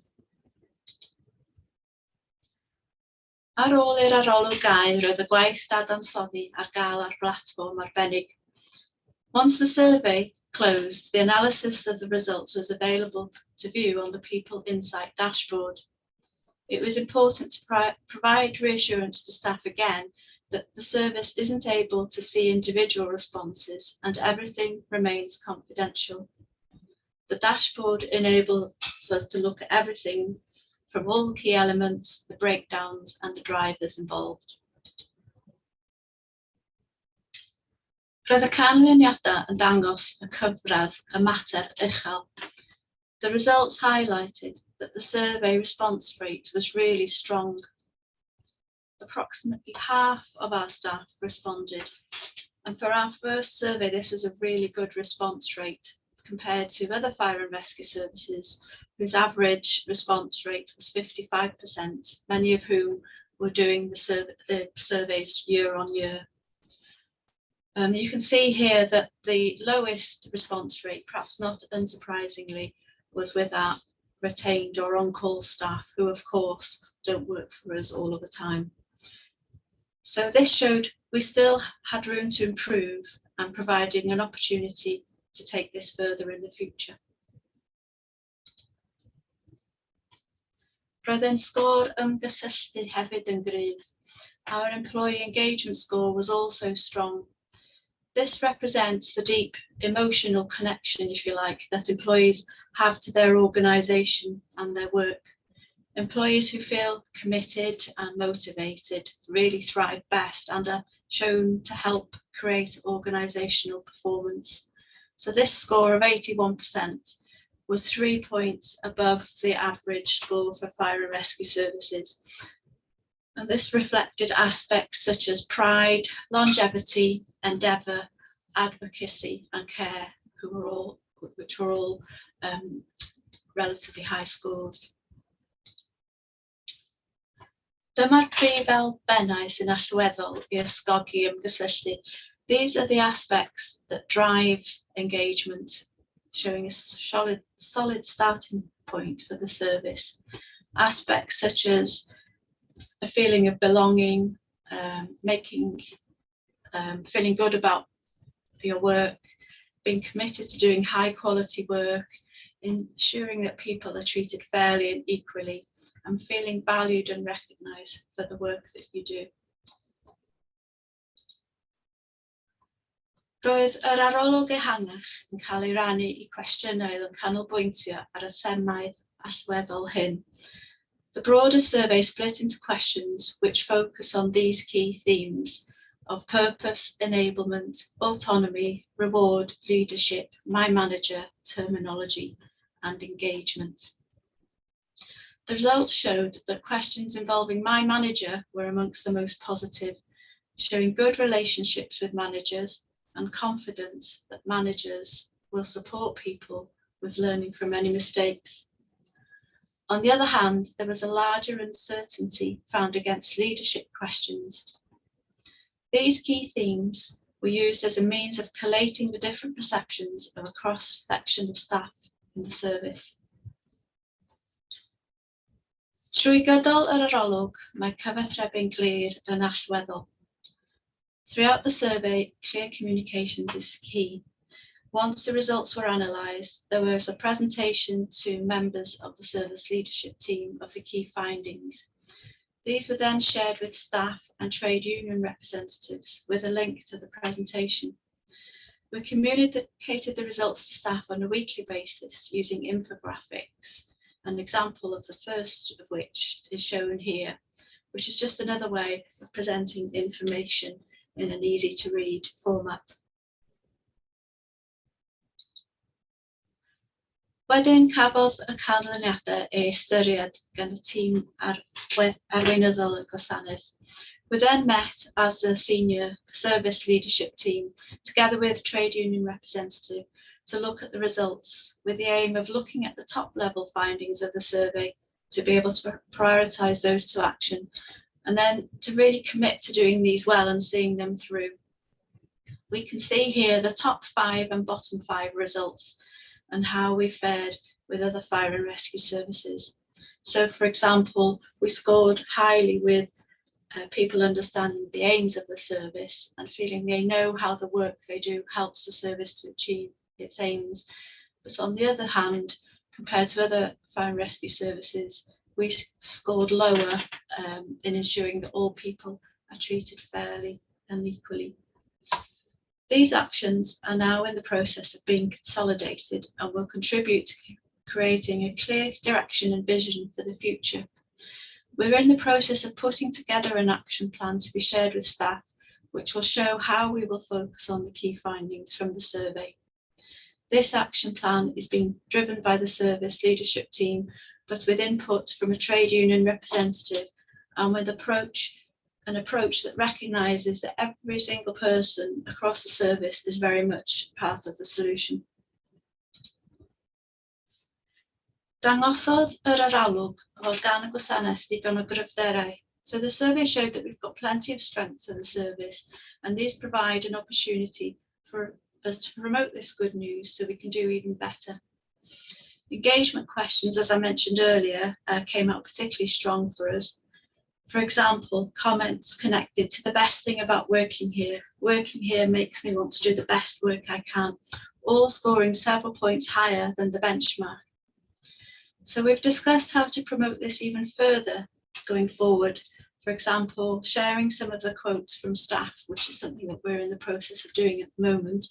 Ar ôl i'r arolwg gau, roedd y gwaith dadansoddi ar gael ar blatfform arbennig. Once the survey closed, the analysis of the results was available to view on the People Insight dashboard. It was important to provide reassurance to staff again that the service isn't able to see individual responses and everything remains confidential. The dashboard enables us to look at everything from all the key elements, the breakdowns and the drivers involved. Roedd y canlyniadau yn dangos y cyfradd y mater uchel. The results highlighted that the survey response rate was really strong. Approximately half of our staff responded, and for our first survey this was a really good response rate compared to other fire and rescue services whose average response rate was 55%, many of whom were doing the surveys year on year. You can see here that the lowest response rate, perhaps not unsurprisingly, was with our retained or on-call staff who of course don't work for us all of the time. So this showed we still had room to improve and providing an opportunity to take this further in the future. Roedd ein sgôr ymgysylltu hefyd yn gryf. Our employee engagement score was also strong. This represents the deep emotional connection, if you like, that employees have to their organisation and their work. Employees who feel committed and motivated really thrive best and are shown to help create organisational performance. So this score of 81% was 3 points above the average score for fire and rescue services. And this reflected aspects such as pride, longevity, endeavour, advocacy and care, which were all relatively high scores. Dyma'r prif elfennau sy'n allweddol i ysgogi ymgysylltu. These are the aspects that drive engagement, showing a solid starting point for the service. Aspects such as a feeling of belonging, feeling good about your work, being committed to doing high quality work, ensuring that people are treated fairly and equally, and feeling valued and recognised for the work that you do. Roedd yr arolwg ehangach yn cael ei rannu i cwestiynau yn canolbwyntio ar y themau allweddol hyn. The broader survey split into questions which focus on these key themes of purpose, enablement, autonomy, reward, leadership, my manager, terminology, and engagement. The results showed that questions involving my manager were amongst the most positive, showing good relationships with managers and confidence that managers will support people with learning from any mistakes. On the other hand, there was a larger uncertainty found against leadership questions. These key themes were used as a means of collating the different perceptions of a cross-section of staff in the service. Trwy gydol yr arolwg, mae cyfathrebu'n glir yn allweddol. Throughout the survey, clear communications is key. Once the results were analysed, there was a presentation to members of the service leadership team of the key findings. These were then shared with staff and trade union representatives with a link to the presentation. We communicated the results to staff on a weekly basis using infographics, an example of the first of which is shown here, which is just another way of presenting information in an easy to read format. Wedyn cafodd y canlyniadau ei ystyried gan y tîm arweinyddol y gwasanaeth. We then met as the senior service leadership team, together with trade union representative, to look at the results with the aim of looking at the top level findings of the survey to be able to prioritise those to action, and then to really commit to doing these well and seeing them through. We can see here the top 5 and bottom 5 results and how we fared with other fire and rescue services. So, for example, we scored highly with people understanding the aims of the service and feeling they know how the work they do helps the service to achieve its aims. But on the other hand, compared to other fire and rescue services, we scored lower in ensuring that all people are treated fairly and equally. These actions are now in the process of being consolidated and will contribute to creating a clear direction and vision for the future. We're in the process of putting together an action plan to be shared with staff, which will show how we will focus on the key findings from the survey. This action plan is being driven by the service leadership team, but with input from a trade union representative and with an approach that recognises that every single person across the service is very much part of the solution. Dangosodd yr arolwg fod gan y gwasanaeth ddigon o gryfderau. So the survey showed that we've got plenty of strengths in the service, and these provide an opportunity for us to promote this good news so we can do even better. Engagement questions, as I mentioned earlier, came out particularly strong for us. For example, comments connected to the best thing about working here. Working here makes me want to do the best work I can, all scoring several points higher than the benchmark. So we've discussed how to promote this even further going forward. For example, sharing some of the quotes from staff, which is something that we're in the process of doing at the moment,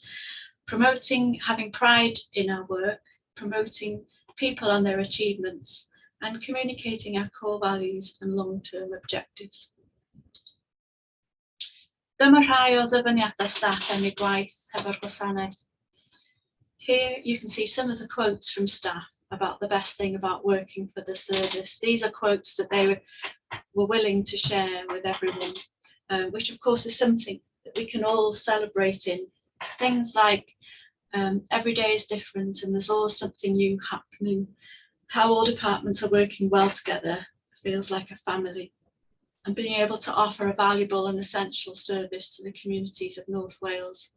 promoting having pride in our work, promoting people and their achievements, and communicating our core values and long-term objectives. Dyma rhai o ddyfyniadau staff yn eu gwaith hefo'r gwasanaeth. Here you can see some of the quotes from staff about the best thing about working for the service. These are quotes that they were willing to share with everyone, which of course is something that we can all celebrate in. Things like every day is different and there's always something new happening. How all departments are working well together feels like a family. And being able to offer a valuable and essential service to the communities of North Wales.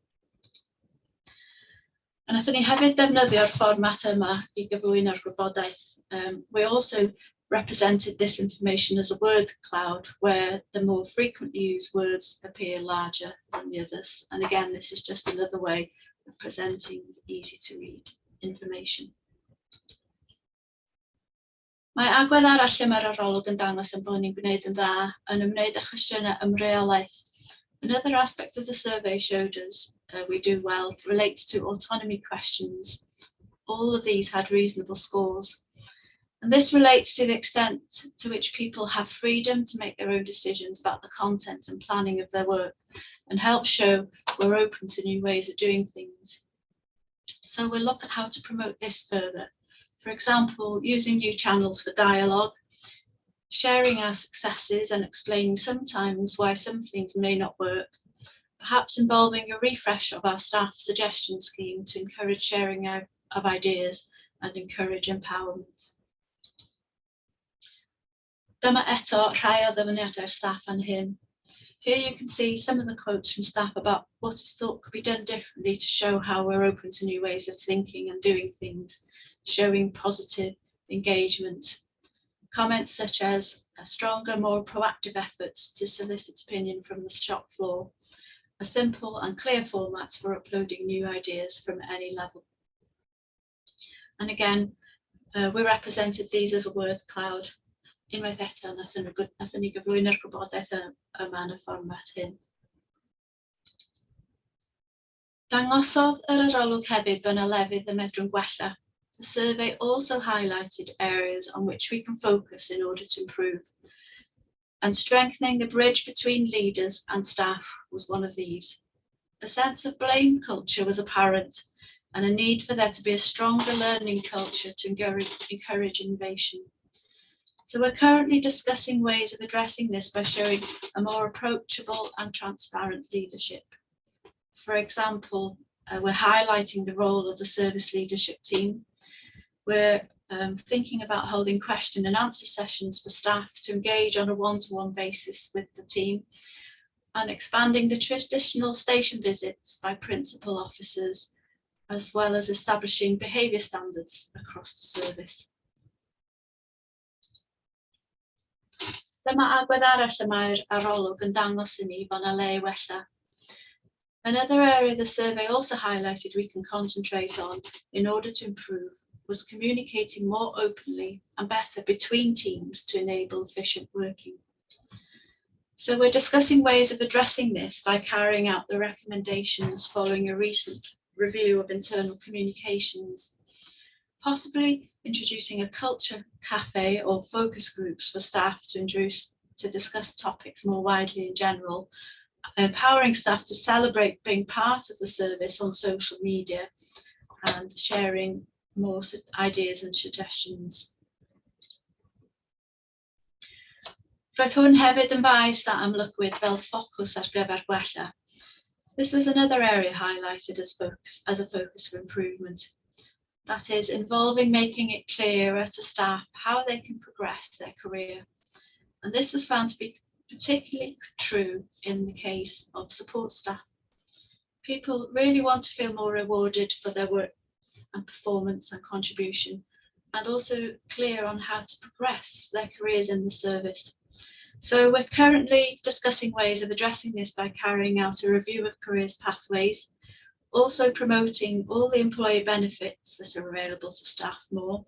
A nathon ni hefyd defnyddio'r fformat yma I gyflwyno'r gwybodaeth. We also represented this information as a word cloud, where the more frequently used words appear larger than the others. And again, this is just another way of presenting easy to read information. Mae agwedd arall lle mae'r arolwg yn dangos yn bod ni'n gwneud yn dda yn ymwneud â cwestiynau ymreolaeth. Another aspect of the survey showed us we do well relates to autonomy questions. All of these had reasonable scores. And this relates to the extent to which people have freedom to make their own decisions about the content and planning of their work and help show we're open to new ways of doing things. So we'll look at how to promote this further. For example, using new channels for dialogue, sharing our successes and explaining sometimes why some things may not work, perhaps involving a refresh of our staff suggestion scheme to encourage sharing of ideas and encourage empowerment. Dyma eto rhai o ddyfyniadau'r staff fan hyn. Here you can see some of the quotes from staff about what is thought could be done differently to show how we're open to new ways of thinking and doing things, showing positive engagement. Comments such as stronger, more proactive efforts to solicit opinion from the shop floor, a simple and clear format for uploading new ideas from any level. And again, we represented these as a word cloud. Unwaith eto, nathon ni gyflwyno'r gwybodaeth yma yn y fformat hyn. Dangosodd yr arolwg hefyd bod yna lefydd y medrwn gwella. The survey also highlighted areas on which we can focus in order to improve. And strengthening the bridge between leaders and staff was one of these. A sense of blame culture was apparent and a need for there to be a stronger learning culture to encourage innovation. So we're currently discussing ways of addressing this by showing a more approachable and transparent leadership. For example, we're highlighting the role of the service leadership team. We're thinking about holding question and answer sessions for staff to engage on a one-to-one basis with the team and expanding the traditional station visits by principal officers, as well as establishing behaviour standards across the service. Dyma agwedd arall y mae'r arolwg yn dangos I ni bod yna le I wella. Another area the survey also highlighted we can concentrate on in order to improve was communicating more openly and better between teams to enable efficient working. So we're discussing ways of addressing this by carrying out the recommendations following a recent review of internal communications, possibly introducing a culture cafe or focus groups for staff to discuss topics more widely in general, empowering staff to celebrate being part of the service on social media and sharing more ideas and suggestions. Roedd hwn hefyd yn faes a amlygwyd fel ffocws ar gyfer gwella. This was another area highlighted as a focus for improvement. That is, involving making it clearer to staff how they can progress their career. And this was found to be particularly true in the case of support staff. People really want to feel more rewarded for their work and performance and contribution, and also clear on how to progress their careers in the service. So we're currently discussing ways of addressing this by carrying out a review of careers pathways, also promoting all the employee benefits that are available to staff more,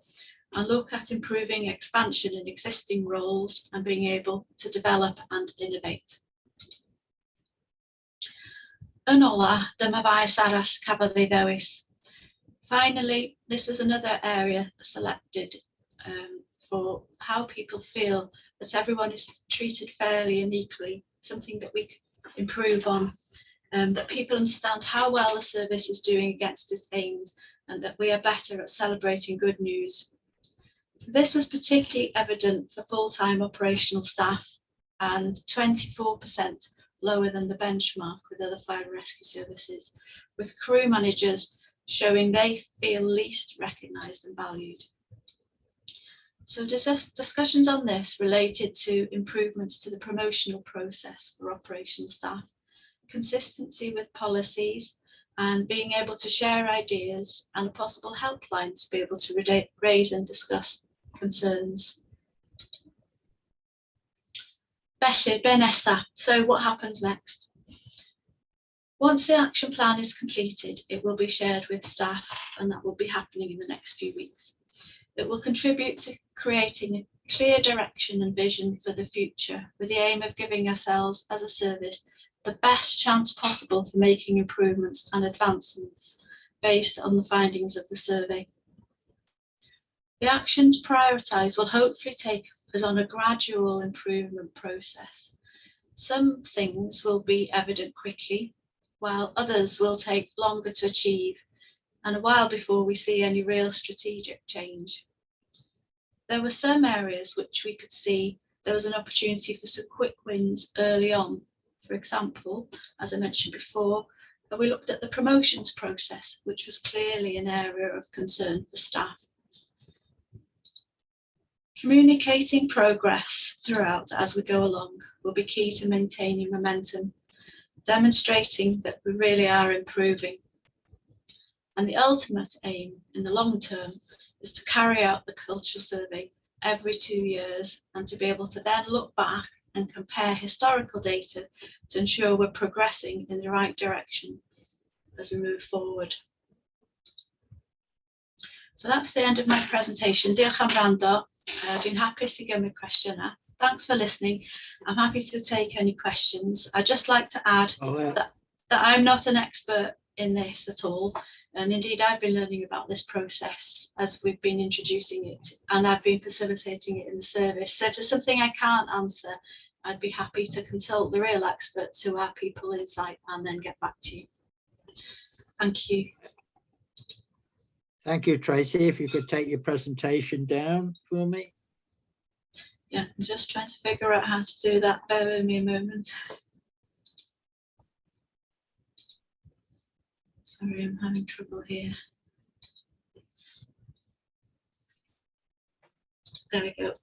and look at improving expansion in existing roles and being able to develop and innovate. Yn ola, dyma faes arall cafodd ei ddewis. Finally, this was another area selected for how people feel that everyone is treated fairly and equally, something that we could improve on, that people understand how well the service is doing against its aims, and that we are better at celebrating good news. This was particularly evident for full-time operational staff, and 24% lower than the benchmark with other fire and rescue services, with crew managers showing they feel least recognised and valued. So discussions on this related to improvements to the promotional process for operational staff, consistency with policies, and being able to share ideas, and a possible helpline to be able to raise and discuss concerns. Felly, be nesa. So what happens next? Once the action plan is completed, it will be shared with staff, and that will be happening in the next few weeks. It will contribute to creating a clear direction and vision for the future, with the aim of giving ourselves as a service the best chance possible for making improvements and advancements based on the findings of the survey. The actions prioritised will hopefully take us on a gradual improvement process. Some things will be evident quickly, while others will take longer to achieve, and a while before we see any real strategic change. There were some areas which we could see there was an opportunity for some quick wins early on. For example, as I mentioned before, we looked at the promotions process, which was clearly an area of concern for staff. Communicating progress throughout as we go along will be key to maintaining momentum, demonstrating that we really are improving. And the ultimate aim in the long term is to carry out the culture survey every 2 years, and to be able to then look back and compare historical data to ensure we're progressing in the right direction as we move forward. So that's the end of my presentation. Diolch am wrando. Fi'n hapus I gymryd cwestiynau. Thanks for listening. I'm happy to take any questions. I'd just like to add that I'm not an expert in this at all. And indeed, I've been learning about this process as we've been introducing it, and I've been facilitating it in the service. So if there's something I can't answer, I'd be happy to consult the real experts who are people in site and then get back to you. Thank you. Thank you, Tracy. If you could take your presentation down for me. Yeah, I'm just trying to figure out how to do that. Bear with me a moment. Sorry, I'm having trouble here. There we go.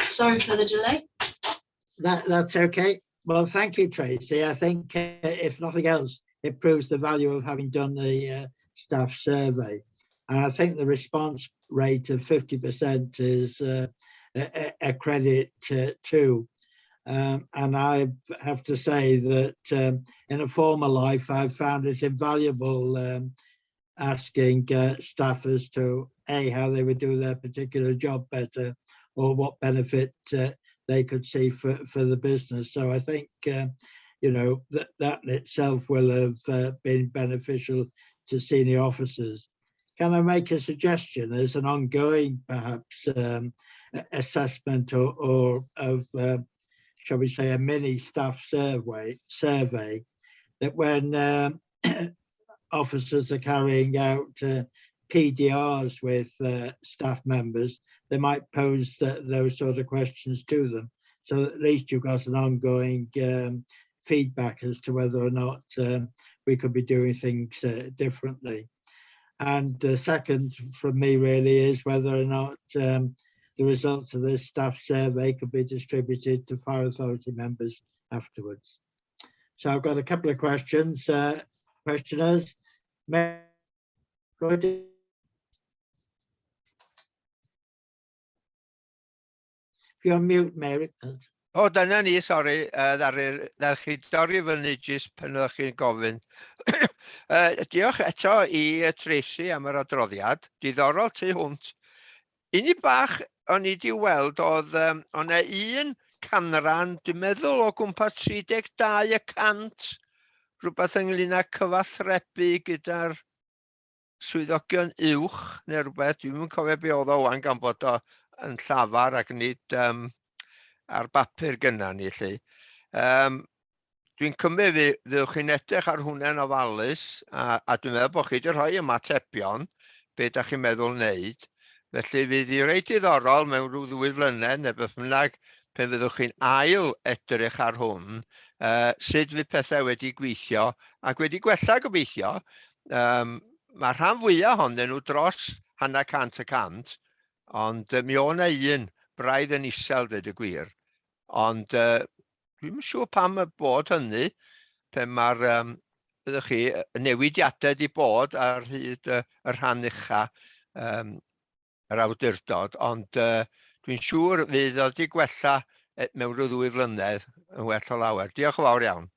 Sorry for the delay. That's okay. Well, thank you, Tracy. I think if nothing else, it proves the value of having done the staff survey. And I think the response rate of 50% is a credit too. And I have to say that in a former life, I've found it invaluable asking staffers to how they would do their particular job better, or what benefit they could see for the business. So I think, you know, that in itself will have been beneficial to senior officers. Can I make a suggestion as an ongoing, perhaps, assessment or of, shall we say, a mini staff survey, that when officers are carrying out PDRs with staff members, they might pose those sort of questions to them. So at least you've got an ongoing feedback as to whether or not we could be doing things differently. And the second from me really is whether or not the results of this staff survey could be distributed to fire authority members afterwards. So I've got a couple of questions. Questioners, go ahead. If you're on mute, Mary. O, dyna ni, sori, ddar chi dorri fyny jyst pan oeddech chi'n gofyn. Diolch eto i Tracy am yr adroddiad, diddorol tu hwnt. Unig bach o'n i di weld oedd, o'na un canran, dwi'n meddwl o gwmpas 32%, rhywbeth ynglyn â cyfathrebu gyda'r swyddogion uwch neu rhywbeth, dwi'n yn cofio be oedd o wan gan bod o yn llafar ac nid ar bapur gynna ni, lly. Dwi'n cymryd fyddwch chi'n edrych ar hwnna'n ofalus, a dwi'n meddwl bod chi wedi rhoi ymatebion, be ydych chi'n meddwl wneud. Felly fydd hi reit diddorol mewn rhyw 2 flynedd, neu beth bynnag, pan fyddwch chi'n ail edrych ar hwn, sut fydd pethau wedi gweithio, ac wedi gwella gobeithio. Mae rhan fwyaf ohonyn nhw dros 100%, ond mi o na un braidd yn isel, dweud y gwir. Ond dwi'n yn siŵr pam y bod hynny, pan mae'r byddwch chi, y newidiadau wedi bod ar hyd y rhan ucha yr awdurdod, ond dwi'n siŵr fydd o wedi gwella mewn rhyw 2 flynedd yn well o lawer. Diolch yn fawr iawn.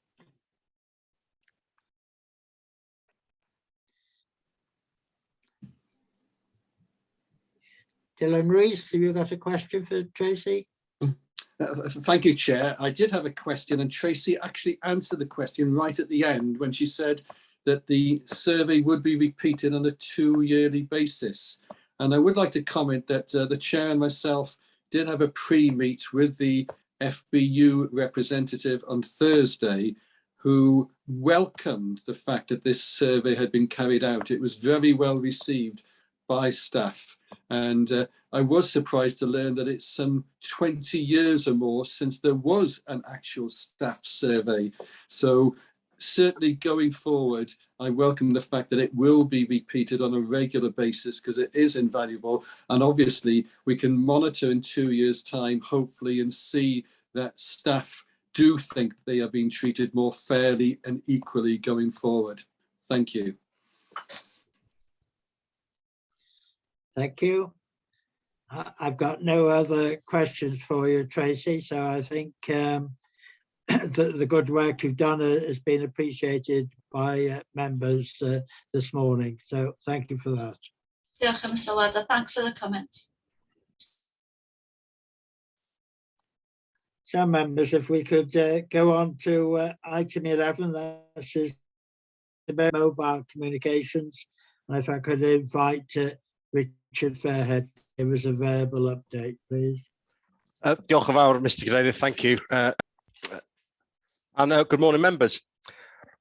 Dylan Rees, have you got a question for Tracy? Thank you, Chair. I did have a question, and Tracy actually answered the question right at the end when she said that the survey would be repeated on a 2-yearly basis. And I would like to comment that the Chair and myself did have a pre-meet with the FBU representative on Thursday, who welcomed the fact that this survey had been carried out. It was very well received by staff. And I was surprised to learn that it's some 20 years or more since there was an actual staff survey. So certainly going forward, I welcome the fact that it will be repeated on a regular basis because it is invaluable. And obviously we can monitor in 2 years' time, hopefully, and see that staff do think they are being treated more fairly and equally going forward. Thank you. Thank you. I've got no other questions for you, Tracy, so I think the good work you've done has been appreciated by members this morning. So thank you for that. Diolch am y sylwad, thanks for the comments. So members, if we could go on to item 11, that is the mobile communications. And if I could invite Richard Fairhead to give us a verbal update, please. Diolch yn fawr, Mr. Cadeirydd, thank you. And good morning, members.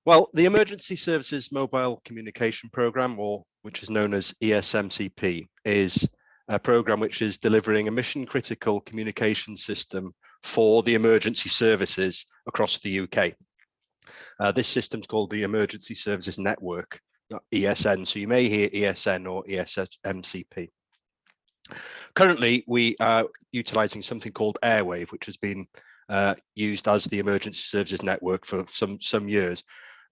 Well, the Emergency Services Mobile Communication Programme, or which is known as ESMCP, is a programme which is delivering a mission-critical communication system for the emergency services across the UK. This system is called the Emergency Services Network, not ESN, so you may hear ESN or ESMCP. Currently, we are utilising something called Airwave, which has been used as the Emergency Services Network for some years.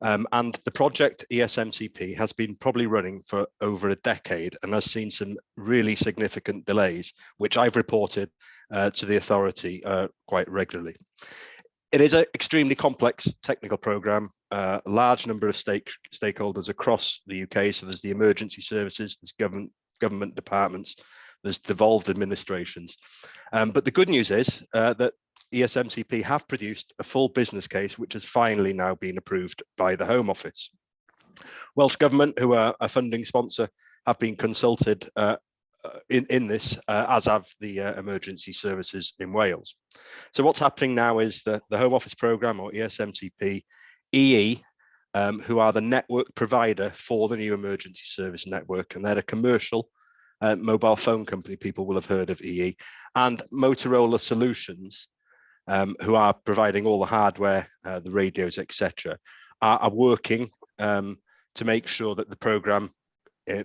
And the project ESMCP has been probably running for over a decade and has seen some really significant delays, which I've reported to the authority quite regularly. It is an extremely complex technical programme, a large number of stakeholders across the UK. So there's the emergency services, there's government departments, there's devolved administrations. But the good news is that ESMCP have produced a full business case, which has finally now been approved by the Home Office. Welsh Government, who are a funding sponsor, have been consulted in this, as have the emergency services in Wales. So what's happening now is that the Home Office programme, or ESMCP, EE, who are the network provider for the new emergency service network, and they're a commercial mobile phone company, people will have heard of EE, and Motorola Solutions, who are providing all the hardware, the radios, etc., are working to make sure that the programme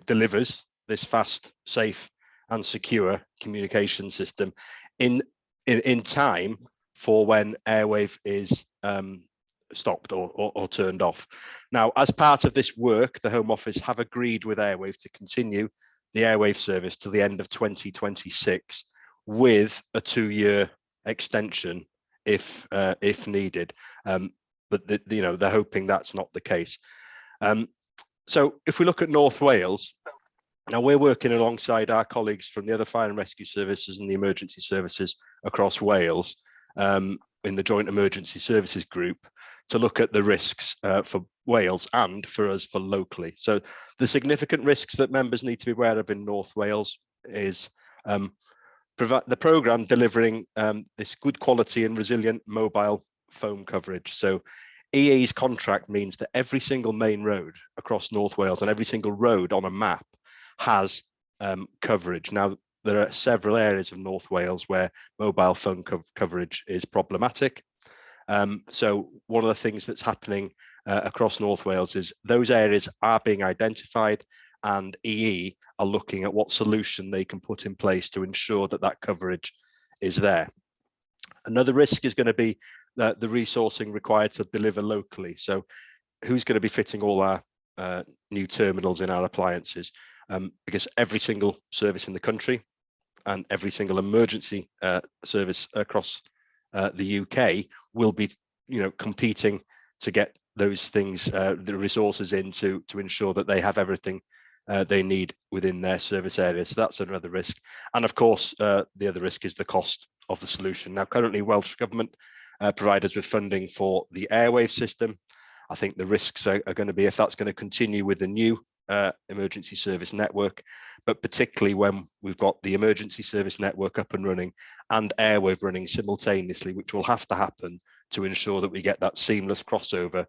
delivers this fast, safe and secure communication system in time for when Airwave is stopped or turned off. Now, as part of this work, the Home Office have agreed with Airwave to continue the Airwave service to the end of 2026 with a 2-year extension if needed. But they're hoping that's not the case. So if we look at North Wales, now we're working alongside our colleagues from the other fire and rescue services and the emergency services across Wales in the Joint Emergency Services Group to look at the risks for Wales and for us for locally. So the significant risks that members need to be aware of in North Wales is the programme delivering this good quality and resilient mobile phone coverage. So EE's contract means that every single main road across North Wales and every single road on a map has coverage. Now, there are several areas of North Wales where mobile phone coverage is problematic. So one of the things that's happening across North Wales is those areas are being identified, and EE are looking at what solution they can put in place to ensure that that coverage is there. Another risk is going to be the resourcing required to deliver locally. So who's going to be fitting all our new terminals in our appliances? Because every single service in the country and every single emergency service across the UK will be, competing to get those things, the resources in to ensure that they have everything they need within their service area. So that's another risk. And of course, the other risk is the cost of the solution. Now, currently, Welsh Government provide us with funding for the airwave system. I think the risks are going to be if that's going to continue with the new emergency service network, but particularly when we've got the emergency service network up and running and airwave running simultaneously, which will have to happen to ensure that we get that seamless crossover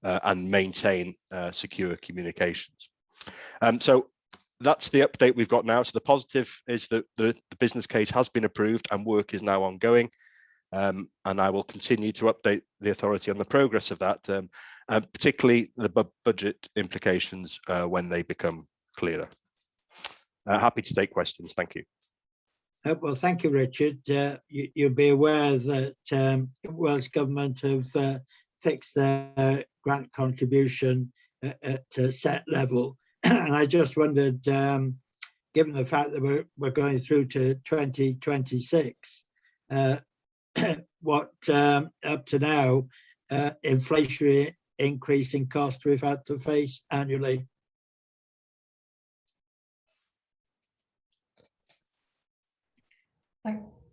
and maintain secure communications. So that's the update we've got now. So the positive is that the business case has been approved and work is now ongoing. And I will continue to update the authority on the progress of that, particularly the budget implications when they become clearer. Happy to take questions. Thank you. Well, thank you, Richard. You'll be aware that Welsh Government have fixed their grant contribution at a set level. And I just wondered, given the fact that we're going through to 2026, what up to now inflationary increase in cost we've had to face annually?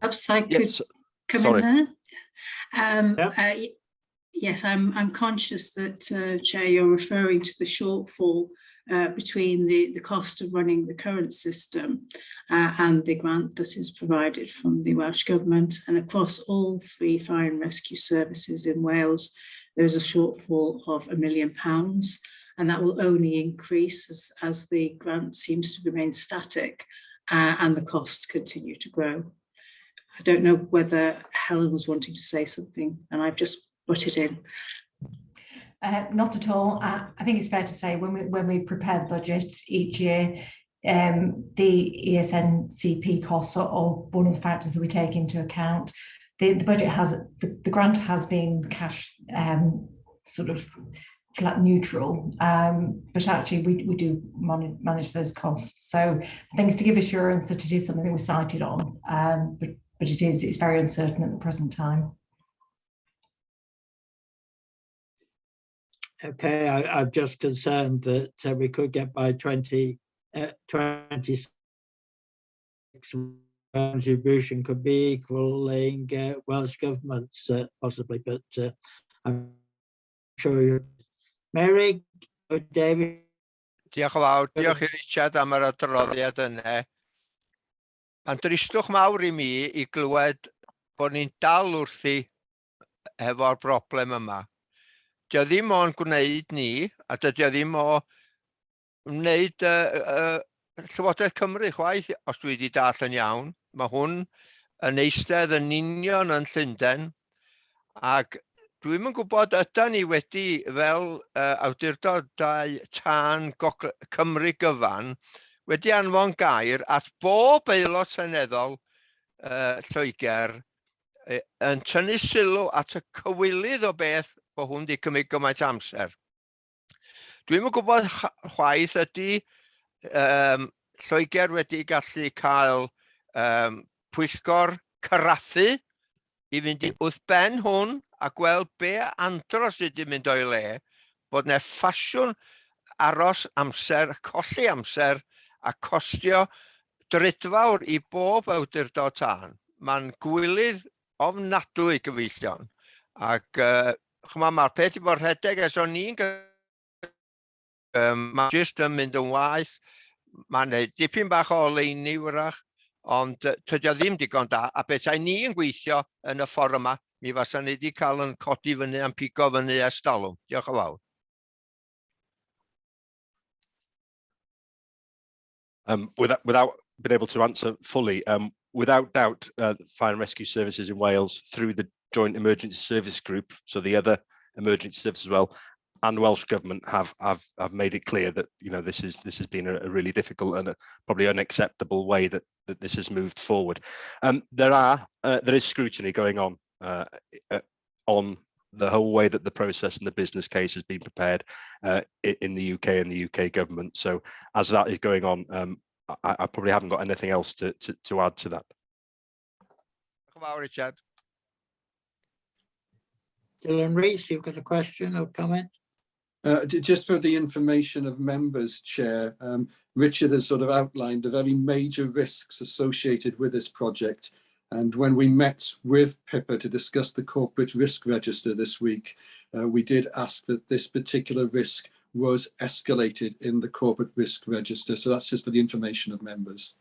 Perhaps I could come sorry. in there. Yes, I'm conscious that, Chair, you're referring to the shortfall between the cost of running the current system and the grant that is provided from the Welsh Government. And across all three fire and rescue services in Wales, there is a shortfall of £1 million, and that will only increase as the grant seems to remain static and the costs continue to grow. I don't know whether Helen was wanting to say something, and I've just put it in. Not at all. I think it's fair to say when we prepare budgets each year, the ESNCP costs are one of the factors that we take into account. The budget has the grant has been cash sort of flat neutral, but actually we do manage those costs. So I think it's to give assurance that it is something that we're cited on, but it's very uncertain at the present time. Okay, I'm just concerned that we could get by 2026 contribution could be equaling Welsh Government's possibly, but I'm sure you. Mary or David? Diolch yn fawr, diolch i Richard am yr adroddiad yna. A'n dristwch mawr i mi i glywed bod ni'n dal wrthi hefo'r broblem yma. Dio ddim o'n gwneud ni, a dydio ddim o wneud Llywodraeth Cymru chwaith, os dwi wedi dall yn iawn. Mae hwn yn eistedd yn union yn Llundain, ac dwi'm yn gwybod ydan ni wedi, fel awdurdodau tân Cymru gyfan, wedi anfon gair at bob aelod seneddol Lloegr yn tynnu sylw at y cywilydd o beth bod hwn wedi cymryd gymaint amser. Dwi'm yn gwybod chwaith ydy Lloegr wedi gallu cael pwyllgor cyrraffu i fynd wrth ben hwn a gweld be andros sydd wedi mynd o'i le, bod yna ffasiwn aros amser, colli amser a costio drydfawr i bob awdurdod tân. Mae'n gwylydd ofnadwy gyfeillion. Ac mae'r peth i fod rhedeg ers o'n i'n mae jyst yn mynd yn waith. Mae'n neud dipyn bach o oleuni wrach, ond tydi o ddim digon da. A beth ni yn gweithio yn y ffordd yma, mi fasa ni wedi cael yn codi fyny a'n pigo fyny ers talwm. Diolch yn fawr. Without being able to answer fully, without doubt, Fire and Rescue Services in Wales, through the Joint Emergency Service Group, so the other emergency services as well, and Welsh Government have made it clear that this has been a really difficult and probably unacceptable way that this has moved forward. There is scrutiny going on the whole way that the process and the business case has been prepared in the UK and the UK government. So as that is going on, I probably haven't got anything else to add to that. Richard. Dylan Rees, you've got a question or comment? Just for the information of members, Chair, Richard has sort of outlined the very major risks associated with this project. And when we met with Pippa to discuss the corporate risk register this week, we did ask that this particular risk was escalated in the corporate risk register. So that's just for the information of members.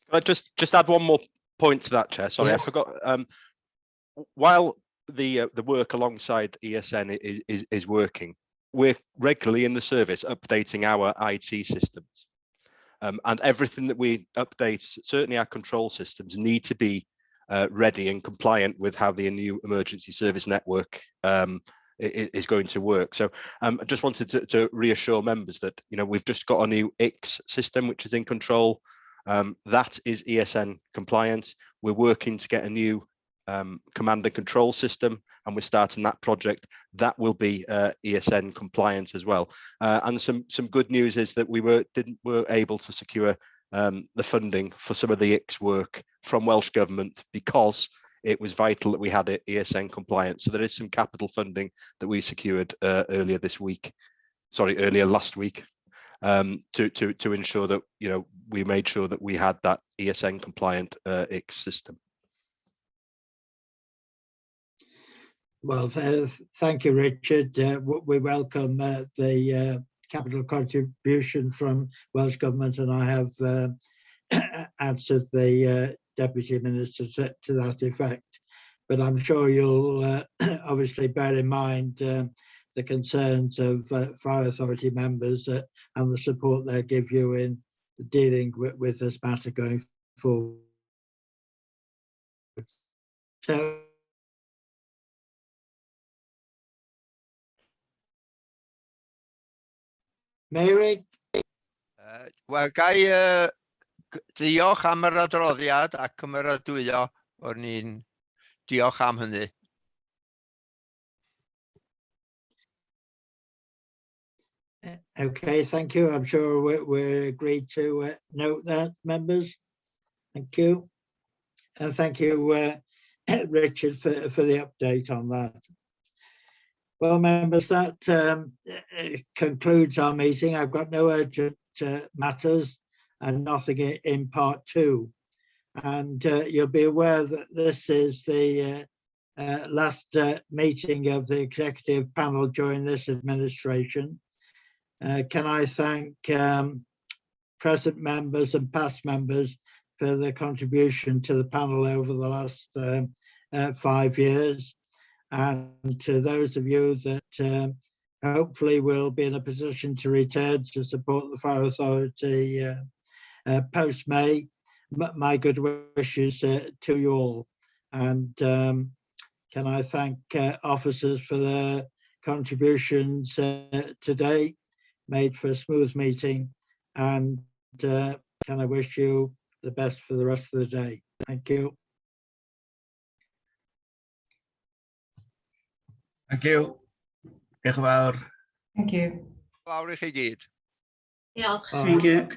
Can I just add one more point to that, Chair? Sorry, yes. I forgot. While the work alongside ESN is working, we're regularly in the service updating our IT systems. And everything that we update, certainly our control systems, need to be ready and compliant with how the new emergency service network is going to work. So I just wanted to reassure members that we've just got a new IX system which is in control. That is ESN compliant. We're working to get a new command and control system, and we're starting that project. That will be ESN compliant as well. And some good news is that we were able to secure the funding for some of the IX work from Welsh Government because it was vital that we had it ESN compliant. So there is some capital funding that we secured earlier last week, to ensure that we made sure that we had that ESN compliant IX system. Well, thank you, Richard. We welcome the capital contribution from Welsh Government, and I have answered the Deputy Minister to that effect. But I'm sure you'll obviously bear in mind the concerns of Fire Authority members and the support they give you in dealing with this matter going forward. So, Mary? Wel, gai diolch am yr adroddiad a cymeradwyo bod ni'n diolch am hynny. Okay, thank you. I'm sure we're agreed to note that, members. Thank you. And thank you, Richard, for the update on that. Well, members, that concludes our meeting. I've got no urgent matters and nothing in part 2. And you'll be aware that this is the last meeting of the executive panel during this administration. Can I thank present members and past members for their contribution to the panel over the last 5 years. And to those of you that hopefully will be in a position to return to support the Fire Authority post-May, my good wishes to you all. And can I thank officers for their contributions today, made for a smooth meeting, and can I wish you the best for the rest of the day. Thank you. Thank you. Diolch yn fawr. Thank you. Fawr i chi gyd. Diolch. Thank you.